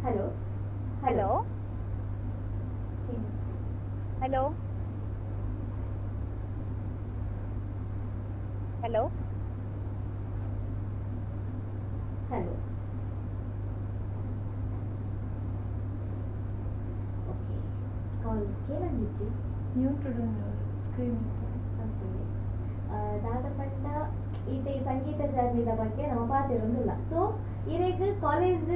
hello hello hello hello hello okay call ಕೇಳಂಗಿಚ್ಚಿ ನ್ಯೂಟ್ರಲ್ ಸ್ಕ್ರೀನ್ ಅಂತೇಳಿ ದಾದ ಪಂಡ ಈ ಸಂಗೀತ ಜರ್ನಿದ ಬಗ್ಗೆ ನಮ್ಮ ಪಾತಿರೊಂದಿಲ್ಲ ಸೊ ಇರೇಗ ಕಾಲೇಜ್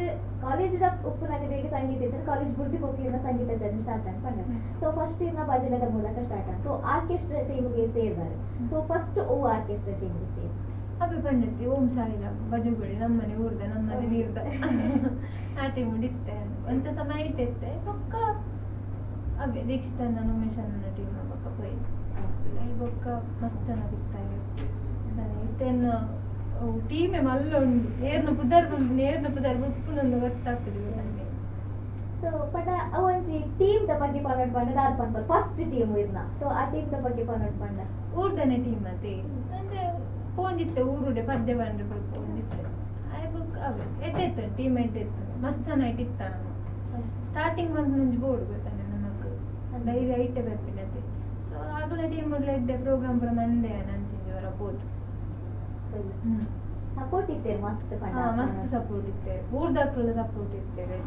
ಉಪ್ಪುನಾಗ ಸಂಗೀತ ಇದ್ದಾರೆ ಕಾಲೇಜ್ ಬುಡ್ಡಿ ಹೋಗ್ಲಿನ ಸಂಗೀತ ಜರ್ನಿ ಸ್ಟಾರ್ಟ್ ಅನ್ಕೊಂಡ ಸೊ ಫಸ್ಟ್ ಇನ್ನ ಭಜನದ ಮೂಲಕ ಸ್ಟಾರ್ಟ್ ಆನ್ ಸೊ ಆರ್ಕೆಸ್ಟ್ರಾ ಟೀಮ್ಗೆ ಸೇರಿದ್ದಾರೆ ಸೊ ಫಸ್ಟ್ ಆರ್ಕೆಸ್ಟ್ರಾ ಟೀಮ್ಗೆ ಸೇರಿ ಅವೆ ಬಂದಿರ್ತಿ ಓಂ ಸಾಯಿರಾಮ್ ಬಜುಗುಳಿ ನಮ್ಮನೆ ಊರ್ದ ನಮ್ಮನೆ ನೀರ್ದ ಆ ಟೈಮ್ ಇತ್ತೆ ಅಂತ ಸಮಯ ಇಟ್ಟಿತ್ತೆ ಪಕ್ಕ ಅವೇ ದೀಕ್ಷಿತನ ಉಮೇಶನ ಟೀಮ್ ಪಕ್ಕ ಪೋಯಿ ಬೊಕ್ಕ ಮಸ್ತ್ ಚೆನ್ನಾಗಿತ್ತ ಇತ್ತೇನು ಟೀಮೆ ಮಲ್ಲ ಉಂಡು ನೇರ್ನ ಪುದರ್ ಉಪ್ಪುನೊಂದು ಗೊತ್ತಾಗ್ತದೆ ನನಗೆ ಸೊ ಪಟ ಒಂಜಿ ಟೀಮ್ ದ ಬಗ್ಗೆ ಪನ್ನೊಡ್ ಪಂಡ ದಾದ ಪನ್ಪರ್ ಫಸ್ಟ್ ಟೀಮ್ ಇರ್ನ ಸೊ ಆ ಟೀಮ್ ದ ಬಗ್ಗೆ ಪನ್ನೊಡ್ ಪಂಡ ಊರ್ದನೆ ಟೀಮ್ ಅದೇ ಅಂದ್ರೆ ಪೋಂದಿತ್ತೆ ಊರುಡೆ ಪದ್ಯ ಬಂದ್ರೆ ಬೇಕು ಪೋಂದಿತ್ತೆ ಆಯ್ ಬುಕ್ ಅವೇ ಎಡ್ಡೆತ್ತ ಟೀಮ್ ಎಡ್ಡೆತ್ತ ಮಸ್ತ್ ಚೆನ್ನಾಗಿತ್ತ ನಮ್ಮ ಸ್ಟಾರ್ಟಿಂಗ್ ಮಂತ್ ಮುಂಚೆ ಬೋರ್ಡ್ ಗೊತ್ತಾನೆ ನಮಕ್ ಡೈರಿ ಐಟೆ ಬರ್ಪಿನತೆ ಸೊ ಆಗಲ ಟೀಮ್ ಎಡ್ಡೆ ಪ್ರೋಗ್ರಾಮ್ ಬರ ಮಂದೆ ನಂಚಿಂಜಿ ಅವರ ಬೋತ್ ಸಪೋರ್ಟ್ ಇತ್ತೇವೆ ಮಸ್ತ್ ಪಂಡ ಮಸ್ತ್ ಸಪೋರ್ಟ್ ಇತ್ತೇವೆ ಊರ್ದಾಕ್ಲೆಲ್ಲ ಸಪೋರ್ಟ್ ಇತ್ತೇವೆ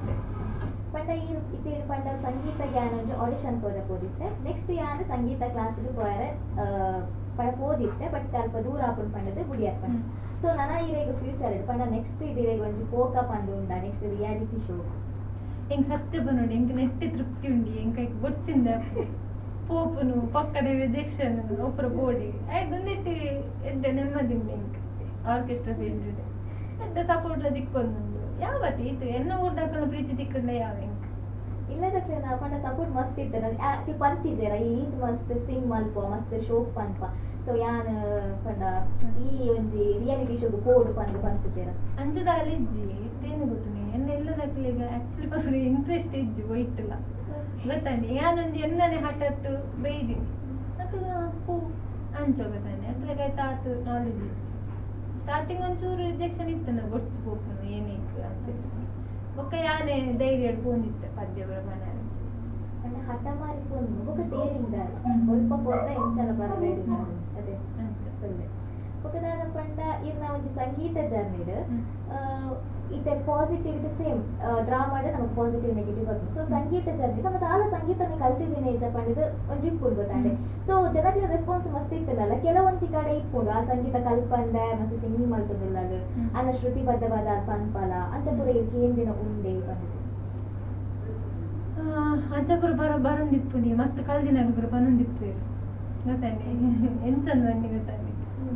ಪಂಡ ಇದು ಪಂಡ ಸಂಗೀತ ಜ್ಞಾನ ಆಡಿಷನ್ ಹೋದಿತ್ತೆ ನೆಕ್ಸ್ಟ್ ಯಾರು ಸಂಗೀತ ಕ್ಲಾಸ್ಗೆ ಪೋಯರೆ ಪಂಡ ಹೋದಿತ್ತೆ ಬಟ್ ಅಲ್ಪ ದೂರ ಆಪುಂಡು ಪಂಡದು ಗುಡಿಯಾರ್ ಪಂಡ ಸೊ ನನ್ನ ಇರೇಗ ಫ್ಯೂಚರ್ ಇದೆ ಪಂಡ ನೆಕ್ಸ್ಟ್ ಇದಿರೇಗ ಒಂಜಿ ಪೋಕ ಪಂಡು ಉಂಡ ನೆಕ್ಸ್ಟ್ ರಿಯಾಲಿಟಿ ಶೋ ಹೆಂಗ್ ಸತ್ಯ ಬನ್ನೋಡು ಹೆಂಗ್ ನೆಟ್ಟಿ ತೃಪ್ತಿ ಉಂಡಿ ಹೆಂಗ್ ಗೊಚ್ಚಿಂದ ಪೋಪುನು ಪಕ್ಕದ ರಿಜೆಕ್ಷನ್ ಒಬ್ಬರ ಬೋಡಿ ಅದೊಂದಿಟ್ಟು ಎಡ್ಡೆ ನೆಮ್ಮದಿ ಉಂಡು ಹೆಂಗ್ ಆರ್ಕೆಸ್ಟ್ರಾ ಫೀಲ್ಡ್ ಎಡ್ಡೆ ಸಪೋರ್ಟ್ ದಿಕ್ಕೊಂದು ಯಾವತ್ತಿ ಇದು ಎನ್ನ ಊರ್ದಾಕಲ್ಲ ಪ್ರೀತಿ ದಿಕ್ಕಂಡ ಯಾವ ಹೆಂಗ್ ಇಲ್ಲದಕ್ಕೆ ನಾವು ಪಂಡ ಸಪೋರ್ಟ್ ಮಸ್ತ್ ಇರ್ತದೆ ಅತಿ ಪಂತಿಜೇರ ಈದ್ ಮಸ್ತ್ ಸಿಂಗ್ ಮಲ್ಪ ಮಸ್ತ್ ಶೋ ಪನ್ಪ ಸೊ ಯಾನ್ ಪಂಡ ಈ ಒಂಜಿ ರಿಯಾಲಿಟಿ ಶೋಗ್ ಕೋಡ್ ಪಂತು ಜೇರ ಅಂಜದಾಲ ಇಜ್ಜಿ ಇತ್ತೇನು ಗೊತ್ತುನಿ ಎನ್ನ ಎಲ್ಲದಕ್ಲಿಗ ಆಕ್ಚುಲಿ ಬರ್ರಿ ಇಂಟ್ರೆಸ್ಟ್ ಇಜ್ಜಿ ಹೋಯ್ತಿಲ್ಲ ಗೊತ್ತಾನೆ ಯಾನೊಂದು ಎನ್ನನೆ ಹಠಟ್ಟು ಬೈದಿನಿ ಅಕ್ಲ ಪೂ ಅಂಚೋ ಗೊತ್ತಾನೆ ಅಕ್ಲಿಗೆ ಆಯ್ತು ನಾಲೆಜ್ ಇಜ್ಜಿ ಸ್ಟಾರ್ಟಿಂಗ್ ಒಂಚೂರು ರಿಜೆಕ್ಷನ್ ಇತ್ತು ನಾವು ಗೊಡ್ಚು ಹೋಗ್ನು ಏನಿತ್ತು ಅಂತ ಬೊಕ್ಕ ಯಾನೇ ಧೈರ್ಯ ಹಿಡ್ಕೊಂಡಿತ್ತೆ ಪದ್ಯ ಮನೆ ಪಂಡ ಹಠ ಮಾರಿಕೊಂಡು ಬೊಕ್ಕ ತೇರಿಂದ ಸ್ವಲ್ಪ ಪೋತ ಇಂಚಲ ಬರಬೇಡಿ ಅದೇ ಒಳ್ಳೆ ಬೊಕ್ಕದಾದ ಪಂಡ ಇರ್ನ ಒಂಜಿ ಸಂಗೀತ ಜರ್ನಿಡ್ ಇತ್ತೆ ಪಾಸಿಟಿವ್ ಇದು ಸೇಮ್ ಡ್ರಾಮಾಡ್ ನಮಗೆ ಪಾಸಿಟಿವ್ ನೆಗೆಟಿವ್ ಬರ್ತದೆ ಸೊ ಸಂಗೀತ ಜರ್ನಿ ಮತ್ತೆ ಆಲ ಸಂಗೀತನ ಕಲ್ತಿದ್ದೀನಿ ನಿಜ ಪಂಡಿದ್ ಒಂಜಿ ಇಪ್ಪುಂಡು ಗೊತ್ತಾಂಡೆ ಸೊ ಜನಕ್ಲ ರೆಸ್ಪಾನ್ಸ್ ಮಸ್ತ್ ಇತ್ತಲ್ಲ ಕೆಲವೊಂಜಿ ಕಡೆ ಇಪ್ಪುಂಡು ಆ ಸಂಗೀತ ಕಲ್ಪಂದೆ ಮತ್ತೆ ಸಿಂಗಿಂಗ್ ಮಲ್ತುದಿಲ್ಲ ಅನ್ನ ಶ್ರುತಿಬದ್ಧವಾದ ಪನ್ಪಲ ಅಂಚಪುರ ಕೇಂದಿನ ಉಂಡೆ ಬಂದಿದೆ ಅಂಚಪುರ ಬರೊಂದಿಪ್ಪುನಿ ಮಸ್ತ್ ಕಲ್ದಿನಾಗ ಬರೊಂದಿಪ್ಪು ಗೊತ್ತಾನೆ ಎಂಚಂದ ಬನ್ನಿ ಗೊತ್ತಾನೆ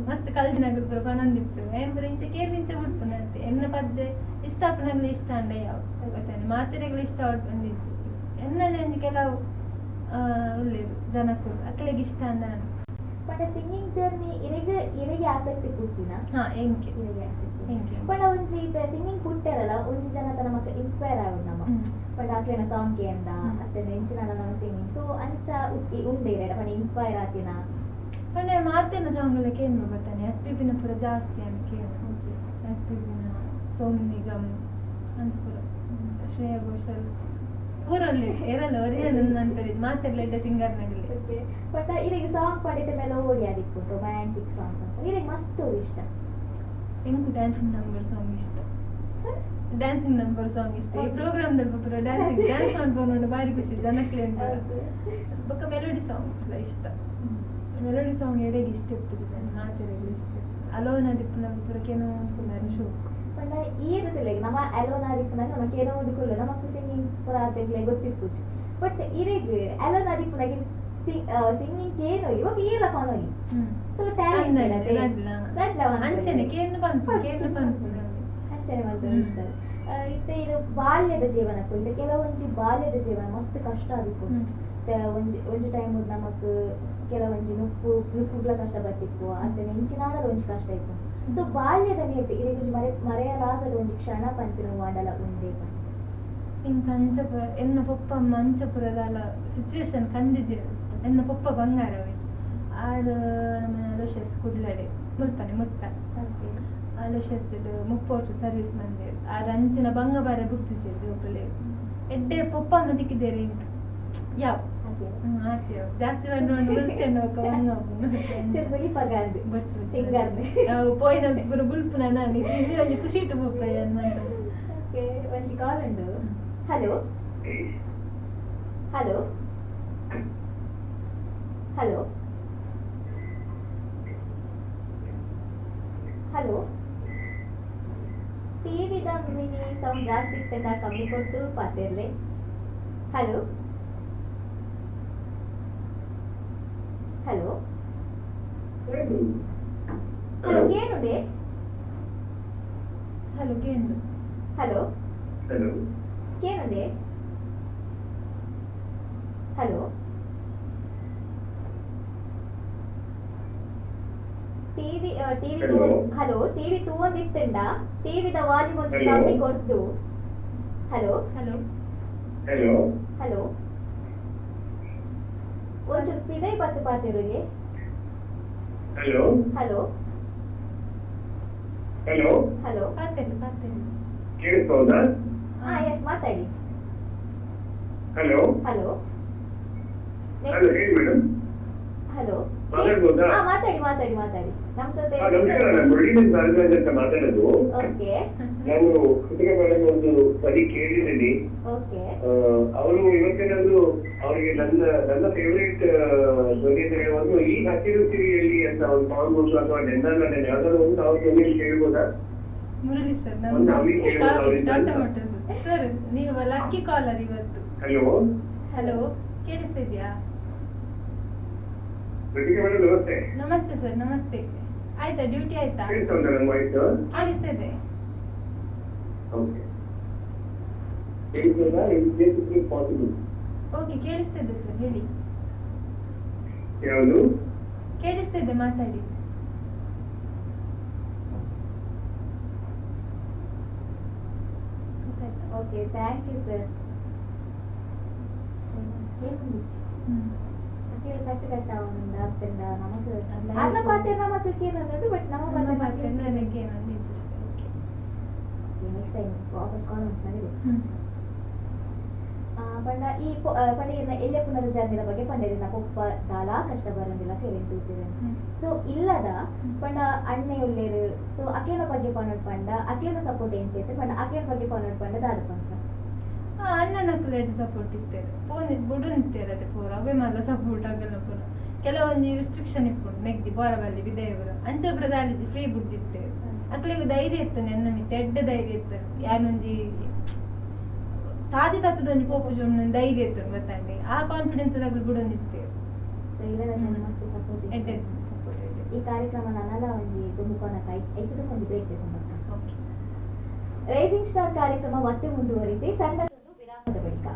ಮಸ್ತ್ ಕಲ್ದಿನಾಗ ಬರೊಂದಿಪ್ಪು ಏನ್ ಬರ ಇಂಚ ಕೇರ್ನಿಂಚ ಬಿಡ್ಪುನಂತೆ ಎನ್ನ ಪದ್ಯ ಇಷ್ಟ ಅಪ್ಪನಾಗ್ಲಿ ಇಷ್ಟ ಅಂಡ ಯಾವ ಗೊತ್ತಾನೆ ಮಾತಿರೆಗ್ಲಿ ಇಷ್ಟ ಅವ್ರು ಬಂದಿತ್ತು ಎನ್ನನೆ ಒಂಜಿ ಕೆಲವು ಒಳ್ಳೇದು ಜನಕ್ಕೂ ಅಕ್ಕಳಿಗೆ ಇಷ್ಟ ಅಂದ ಪಂಡ ಸಿಂಗಿಂಗ್ ಜರ್ನಿ ಇರೆಗೆ ಆಸಕ್ತಿ ಪೂರ್ತಿನ ಎಂಕೆ ಇರೆಗೆ ಆಸಕ್ತಿ ಎಂಕೆ ಪಂಡ ಒಂಜಿ ಸಿಂಗಿಂಗ್ ಪುಟ್ಟರಲ್ಲ ಒಂಜಿ ಜನ ನಮಕ್ ಇನ್ಸ್ಪೈರ್ ಆಗುದು ನಮ್ಮ ಪಂಡ ಅಕ್ಲೇನ ಸಾಂಗ್ ಕೇಂದ ಅತ್ತೆ ನೆಂಚಿನ ನಮ್ಮ ಸಿಂಗಿಂಗ್ ಸೊ ಅಂಚ ಉಂಡೆ ಪಂಡ ಇನ್ಸ್ಪೈರ್ ಆತಿನ ಪಂಡ ಮಾತಿನ ಸಾಂಗ್ ಎಲ್ಲ ಕೇಂದ್ರ ಬರ್ತಾನೆ SPB ಪುರ ಜಾಸ್ತಿ ಅಂತ ಕೇಂದ್ರ SPB ಸೋನು ನಿಗಮ್ ಅಂಚಪುರ ಶ್ರೇಯಾ ಘೋಷಾಲ್ ಊರಲ್ಲಿ ಎರಲ್ಲ ಒರಿಜಿನಲ್ ನೆನಪಿದ್ದು ಮಾತೆಲ್ಲ ಸಿಂಗರ್ನಾಗಲಿ ಬಟ್ ಇರಿಗೆ ಸಾಂಗ್ ಪಡಿದ ಮೇಲೆ ಓಡಿ ಅದಕ್ಕೆ ರೊಮ್ಯಾಂಟಿಕ್ ಸಾಂಗ್ ಅಂತ ಇರಿಗೆ ಮಸ್ತ್ ಇಷ್ಟ ಹೆಂಗು ಡ್ಯಾನ್ಸಿಂಗ್ ನಂಬರ್ ಸಾಂಗ್ ಇಷ್ಟ ಡ್ಯಾನ್ಸಿಂಗ್ ನಂಬರ್ ಸಾಂಗ್ ಇಷ್ಟ ಈ ಪ್ರೋಗ್ರಾಮ್ದಲ್ಲಿ ಪೂರ ಡ್ಯಾನ್ಸ್ ಮಾಡ್ಕೊಂಡು ಭಾರಿ ಖುಷಿ ಜನಕ್ಕೆ ಬೊಕ್ಕ ಮೆಲೋಡಿ ಸಾಂಗ್ಸ್ ಎಲ್ಲ ಇಷ್ಟ ಮೆಲೋಡಿ ಸಾಂಗ್ ಎಡೆಗೆ ಇಷ್ಟ ಇರ್ತದೆ ಮಾತೆರೆಗೆ ಇಷ್ಟ ಅಲೋನ ದಿಪ್ಪು ಪೂರಕ್ಕೇನೋ ಅನ್ಕೊಂಡಾರೆ ಶೋ ಪಂಡ ಈರುದಿಲ್ಲ ನಮ್ಮ ಅಲೋನ್ ಆದಿಪ್ಪನಾಗ ನಮಗೆ ಏನೋ ಒಂದುಕೊಳ್ಳು ನಮಗೆ ಸಿಂಗಿಂಗ್ ಪುರ ತೆಗ್ಲೆ ಗೊತ್ತಿತ್ತು ಬಟ್ ಇರಿಗೆ ಅಲೋನ್ ಆದಿಪ್ಪನಾಗೆ ಸಿಂಗಿಂಗ್ ಕೇನೋ ಇವಾಗ ಈರ ಕಾಣೋಗಿ ಸೊ ಟ್ಯಾಲೆಂಟ್ ಅಂಚನೆ ಕೇನು ಬಂತು ಅಂಚನೆ ಮಾಡ್ತಾರೆ ಇತ್ತೆ ಇದು ಬಾಲ್ಯದ ಜೀವನಕ್ಕೂ ಇದು ಕೆಲವೊಂಜಿ ಬಾಲ್ಯದ ಜೀವನ ಮಸ್ತ್ ಕಷ್ಟ ಆದಿತ್ತು ಒಂಜಿ ಟೈಮ್ ನಮಕ್ ಕೆಲವೊಂಜಿ ನುಪ್ಪುಗಳ ಕಷ್ಟ ಬರ್ತಿತ್ತು ಅಂತ ನೆಂಚಿನಾಡಲು ಒಂಜಿ ಕಷ್ಟ ಇತ್ತು ಸೊ ಬಾಲ್ಯದಲ್ಲಿ ಇತ್ತು ಇರಿಗೆ ಮರೆಯಲಾಗದ ಒಂಜಿ ಕ್ಷಣ ಪಂಪಿನ ಮಾಡಲ ಉಂಡೆ ಇಂಕ ಅಂಚಪುರ ಎನ್ನ ಪೊಪ್ಪ ಅಂಚಪುರದಾಲ ಸಿಚುವೇಶನ್ ಕಂದಿಜಿ ಎನ್ನ ಪೊಪ್ಪ ಬಂಗಾರವೇ ಆರು ನಮ್ಮ ಲೋಷಸ್ ಕುಡ್ಲಡೆ ಮುತ್ತ ಲೋಷಸ್ ಮುಪ್ಪೋಟು ಸರ್ವಿಸ್ ಮಂದಿರ ಆರು ಅಂಚಿನ ಬಂಗ ಬಾರ ಬುಕ್ತಿಚಿದ್ದು ಒಬ್ಬಳೆ ಎಡ್ಡೆ ಪೊಪ್ಪ ಮದಿಕ್ಕಿದ್ದೇರೆ ಇಂಕ ಯಾವ ಮಾಡ್ತೇವೆ ಜಾಸ್ತಿ ಒಂದು ಬರ್ತೇನೆ చెప్పులి పగాంది చింగాంది పోయినప్పుడు బుల్పు నాని ఇది ఖుషి ఇటు పోతాయి అన్నమాట ఓకే మంచి కాల్ ఉండు హలో హలో హలో ಹಲೋ ಟಿವಿದ ಮಿನಿ ಸೌಂಡ್ ಜಾಸ್ತಿ ಇತ್ತಂದ ಕಮ್ಮಿ ಕೊಟ್ಟು ಪಾತಿರ್ಲಿ ಹಲೋ ಹಲೋ ಹಲೋ ಕೇಳುದೆ ಹಲೋ ಕೇಂದು ಹಲೋ ಹಲೋ ಕೇಳುದೆ ಹಲೋ ಟಿವಿ ಹಲೋ ಟಿವಿ ತೂವೊಂದಿತ್ತಂಡ ಟಿವಿದ ವಾಲ್ಯೂಮ್ ಒಂಚೂರು ಕಮ್ಮಿ ಕೊಟ್ಟು ಹಲೋ ಹಲೋ ಹಲೋ ಹಲೋ ಒಂಚೂರು ಪಿದೈ ಪತ್ತು ಪಾತಿರುಗೆ ಹಲೋ ಹಲೋ ಹಲೋ ಹಲೋ ಪಾತೇನೆ ಕೇಳಿಸ್ಬೋದಾ? ಎಸ್ ಮಾತಾಡಿ ಹಲೋ ಹಲೋ ಹಲೋ ಹೇಳಿ ಮೇಡಮ್, ಹಲೋ ಮಾತಾಡ್ಬೋದಾ? ಮಾತಾಡಿ ನಮ್ ಜೊತೆ ನಮಸ್ಕಾರ, ನಾನು ಮುರಳೀಧರ್ ಭಾರದ್ವಾಜ್ ಅಂತ ಮಾತಾಡೋದು. ಓಕೆ ನಾನು ಕೃತಿಕ ಮೇಡಮ್ ಒಂದು ಸರಿ ಕೇಳಿದ್ದೀನಿ. ಓಕೆ ಅವರು ಇವತ್ತೇನಾದ್ರು ಅವ್ರಿಗೆ ನನ್ನ ಫೇವರೇಟ್ ಧ್ವನಿ ಅಂತ ಹೇಳುವುದು ಈ ಹಸಿರು ಸಿರಿಯಲ್ಲಿ ಅಂತ ಒಂದು ಸಾಂಗ್ ಅಥವಾ ನೆನ್ನ ಯಾವ್ದಾದ್ರು ಒಂದು ಅವ್ರ ಧ್ವನಿಯಲ್ಲಿ ಕೇಳ್ಬೋದಾ? ಮುರಳಿ ಸರ್ ಒಂದು ಅವ್ರಿಗೆ ಕೇಳ್ಬೋದಾ ಅವ್ರಿಂದ? ಟಾಟಾ ಮೋಟರ್ಸ್ ಸರ್, ನೀವು ಲಕ್ಕಿ ಕಾಲರ್ ಇವತ್ತು. ಹಲೋ ಹಲೋ ಕೇಳಿಸ್ತಿದ್ಯಾ? ಕೃತಿಕ ಮೇಡಮ್ ನಮಸ್ತೆ. ನಮಸ್ತೆ ಸರ್, ನಮಸ್ತೆ. ಆಯ್ತಾ ಡ್ಯೂಟಿ ಆಯ್ತಾ? ಕೇಳಿಸ್ತಾ ಉಂಟಾ ನನ್ನ ವಾಯ್ಸ್? ಕೇಳಿಸ್ತಿದೆ. ಓಕೆ, ಕೇಳಿಸ್ಬೋದಾ? Is possible? ಓಕೆ ಕೇಳಿಸ್ತಿದೆ ಸರ್, ಹೇಳಿ. ಯಾವುದು? ಕೇಳಿಸ್ತಿದೆ, ಮಾತಾಡಿ. ಓಕೆ ಥ್ಯಾಂಕ್ ಯು ಸರ್ ಕಟ್ಟು ಕಟ್ಟಾവുന്നുണ്ട് അപ്പണ്ട നമുക്ക് അന്ന പാട്ട് നമുക്ക് കേൾക്കുന്നുണ്ട് ബട്ട് നമ്മ പാട്ട് ನನಗೆ ನೆಕ್ಸ್ಟ್ ಟೈಮ್ ವಾಪಸ್ ಕಾಲ್ ಮಾಡಿ ಪಂಡ ಈ ಪಂಡಿನ ಎಲ್ಲೆ ಪುನರುಜ್ಜಾರದಿನ ಬಗ್ಗೆ ಪಂಡಿನ ಪೊಪ್ಪ ದಾಲ ಕಷ್ಟ ಬರಂದಿಲ್ಲ ಕೇಳಿರ್ತೀವಿ ಸೊ ಇಲ್ಲದ ಪಂಡ ಅಣ್ಣೆ ಉಳ್ಳೇರು ಸೊ ಅಕ್ಲೇನ ಬಗ್ಗೆ ಪಾನೋಡ್ ಪಂಡ ಅಕ್ಲೇನ ಸಪೋರ್ಟ್ ಏನ್ ಚೇತೆ ಪಂಡ ಅಕ್ಲೇನ ಬಗ್ಗೆ ಪಾನೋಡ್ ಪಂಡ ದಾದ ಪಂಡ ಅಣ್ಣನಕ್ಕೂ ಸಪೋರ್ಟ್ ಇರ್ತೇವೆ ಫೋನ್ ಬುಡು ನಿಂತೇರದೆ ಪೂರ ಅವೇ ಮಲ್ಲ ಸಪೋರ್ಟ್ ಆಗಲ್ಲ ಪೂರ ಕೆಲವೊಂದು ರಿಸ್ಟ್ರಿಕ್ಷನ್ ಇಪ್ಪುಂಡು ನೆಗ್ದಿ ಬೋರಬಲ್ಲಿ ವಿದಯವರು ಅಂಚಬ್ರ ದಾಲಿಜಿ ಫ್ರೀ ಬುಡ್ದಿರ್ತೇವೆ ಅಕ್ಲಿಗೂ ಧೈರ್ಯ ಇರ್ತಾನೆ ಎನ್ನ ಮಿತ್ತ ಎಡ್ಡೆ ಧೈರ್ಯ ಇರ್ತಾನೆ ಯಾನೊಂಜಿ ತಾದಿ ತತ್ತದೊಂಜಿ ಪೋಪು ಜೊಂದು ಧೈರ್ಯ ಇರ್ತಾನೆ ಗೊತ್ತಂడి ಆ ಕಾನ್ಫಿಡೆನ್ಸ್ ಎಲ್ಲ ಬಿಡೊಂದಿರ್ತೇವೆ ಮಸ್ತ್ ಸಪೋರ್ಟ್ ಈ ಕಾರ್ಯಕ್ರಮ ನನ್ನಲ್ಲ ಒಂಜಿ ತುಂಬುಕೊನ ಐದು ಒಂದು ಬ್ರೇಕ್ ಓಕೆ. ರೈಸಿಂಗ್ ಸ್ಟಾರ್ ಕಾರ್ಯಕ್ರಮ ಮತ್ತೆ ಮುಂದುವರಿತೆ ಸಣ್ಣದೊಂದು ವಿರಾಮದ ಬಳಿಕ.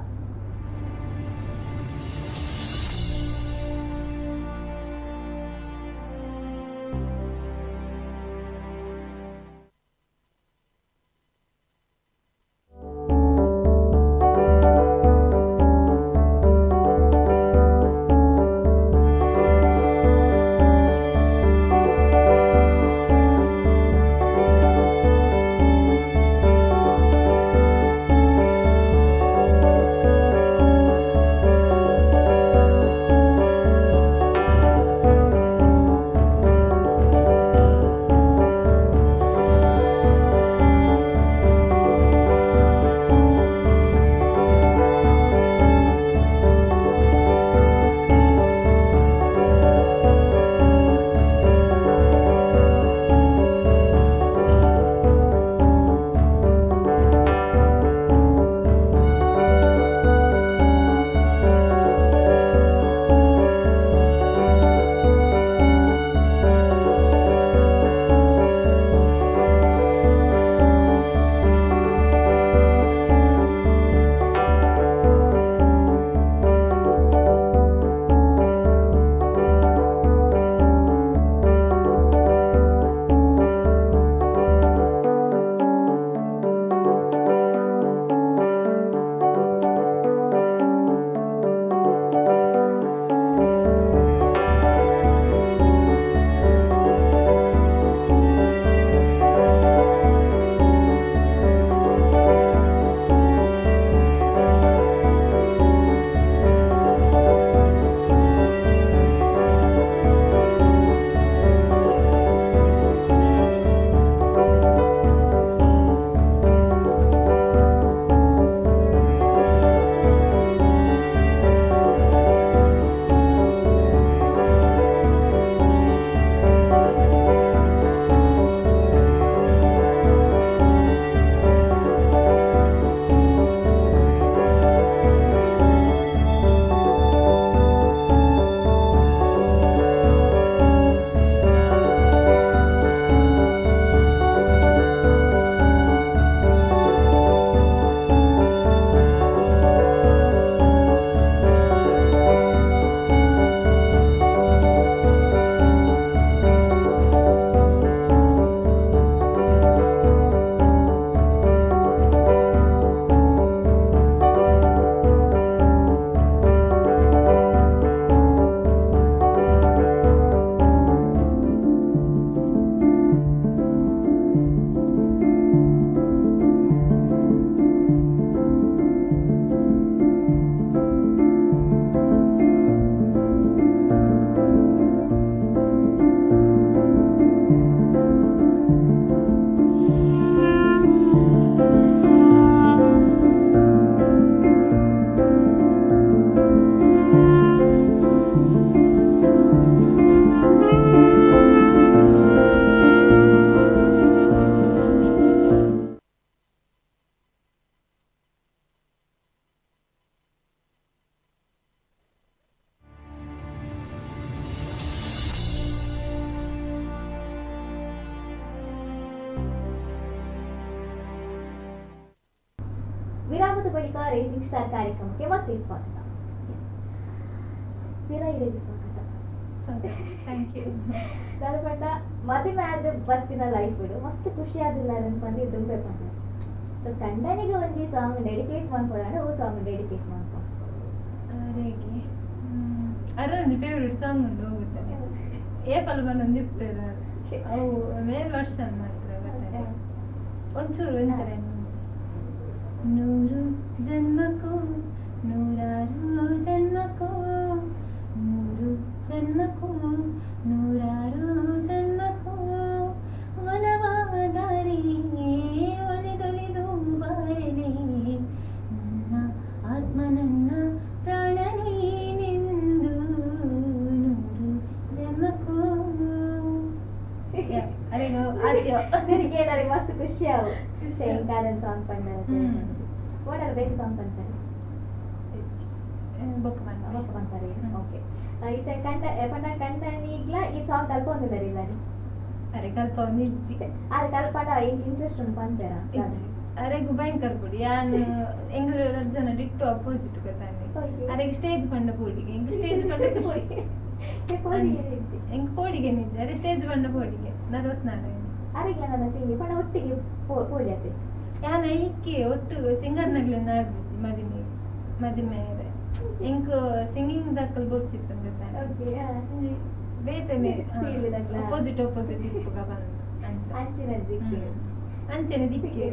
ವಿರಾಮದ ಬಳಿಕ ರೇಸಿಂಗ್ ಸ್ಟಾರ್ ಕಾರ್ಯಕ್ರಮಕ್ಕೆ ಮತ್ತೆ ಸ್ವಾಗತ. ಸ್ವಾಗತ. Thank you. ನಾನು ಪಂಡ ಮದುವೆ ಆದ ಬತ್ತಿನ ಲೈಫ್ ಇಡು ಮಸ್ತ್ ಖುಷಿ ಆದಿಲ್ಲ ಅನ್ಕೊಂಡು ದುಂಬೆ ಪಂಡ. ಸೊ ಕಂಡನಿಗೆ ಒಂಜಿ ಸಾಂಗ್ ಡೆಡಿಕೇಟ್ ಮಾಡ್ಕೊಳ್ಳೋಣ, ಓ ಸಾಂಗ್ ಡೆಡಿಕೇಟ್ ಮಾಡ್ಕೊಂಡು ಅರೆಗೆ ಅದೊಂದು ಫೇವ್ರೆಟ್ ಸಾಂಗ್ ಉಂಟು ಹೋಗುತ್ತದೆ ಏಪಲ್ ಬಂದೊಂದು ಇಪ್ಪೇರು ಅವು ಮೇಲ್ ವರ್ಷ ಮಾತ್ರ ಗೊತ್ತಾನೆ ಒಂಚೂರು ಎಂತಾರೆ ನೂರು ಜನ್ಮಕ್ಕೂ ನೂರಾರು ಜನ್ಮಕ್ಕೂ ನೂರು ಜನ್ಮಕ್ಕೂ ನೂರಾರು ಜನ್ಮಕ್ಕೂ ವನವಾದಾರಿ ಒಲಿದೊಲಿದು ಬಾರಲಿ ನನ್ನ ಆತ್ಮ ನನ್ನ ಪ್ರಾಣ ನೀನೆಂದು ನೂರು ಜನ್ಮಕ್ಕೂ ಅರೆಗೋ ಆದ್ಯೋ ನಿನಗೆ ನನಗೆ ಮಸ್ತ್ ಖುಷಿ ಆವು ಶೇಂಗಾರನ್ ಸಾಂಗ್ ಪಂಡ ಓಡರ್ ಬೇಕು ಸಾಂಗ್ ಪಂತಾರೆ ಬೊಕ್ಕ ಅಂತಾರೆ. ಓಕೆ ಈತ ಪಂಡ ಕಂಟನೀಗ್ಲ ಈ ಸಾಂಗ್ ಕಲ್ಪೊಂದಿಲ್ಲ ಇಲ್ಲ ಅರೆ ಕಲ್ಪ ಒಂದು ಇಜ್ಜಿ ಅದು ಕಲ್ಪಂಡ ಇಂಟ್ರೆಸ್ಟ್ ಉಂಟು ಪಂತಾರ ಅರೆಗು ಭಯಂಕರ ಪುಡಿ ಯಾನು ಎಂಗ್ 2 ಜನ ಡಿಟ್ಟು ಅಪೋಸಿಟ್ ಗೊತ್ತಾನೆ ಅರೆಗೆ ಸ್ಟೇಜ್ ಪಂಡ ಪೋಡಿಗೆ ಎಂಗ್ ಸ್ಟೇಜ್ ಪಂಡ ಖುಷಿ ಎಂಗ್ ಪೋಡಿಗೆ ನಿಜ ಅರೆ ಸ್ಟೇಜ್ ಪಂಡ ಪೋಡಿಗೆ ನರ್ವಸ್ ನಾನು ಅರೆಗೆ ನನ್ನ ಸಿಂಗಿ ಪಂಡ ಒಟ್ಟಿಗೆ ಪೋಡಿ ಆತೆ ಯಾನ ಇಕ್ಕಿ ಒಟ್ಟು ಸಿಂಗರ್ ನಗ್ಲೆ ನಾಡ್ದಿಜ್ಜಿ ಮದಿಮೆ ಎಂಕ್ ಸಿಂಗಿಂಗ್ ದಕ್ಕಲ್ ಗೊತ್ತಿತ್ತು ಗೊತ್ತಾನೆ ಬೇತನೆ ಅಪೋಸಿಟ್ ಇಪ್ಪುಗ ಬಂದು ಅಂಚನೆ ದಿಕ್ಕಿ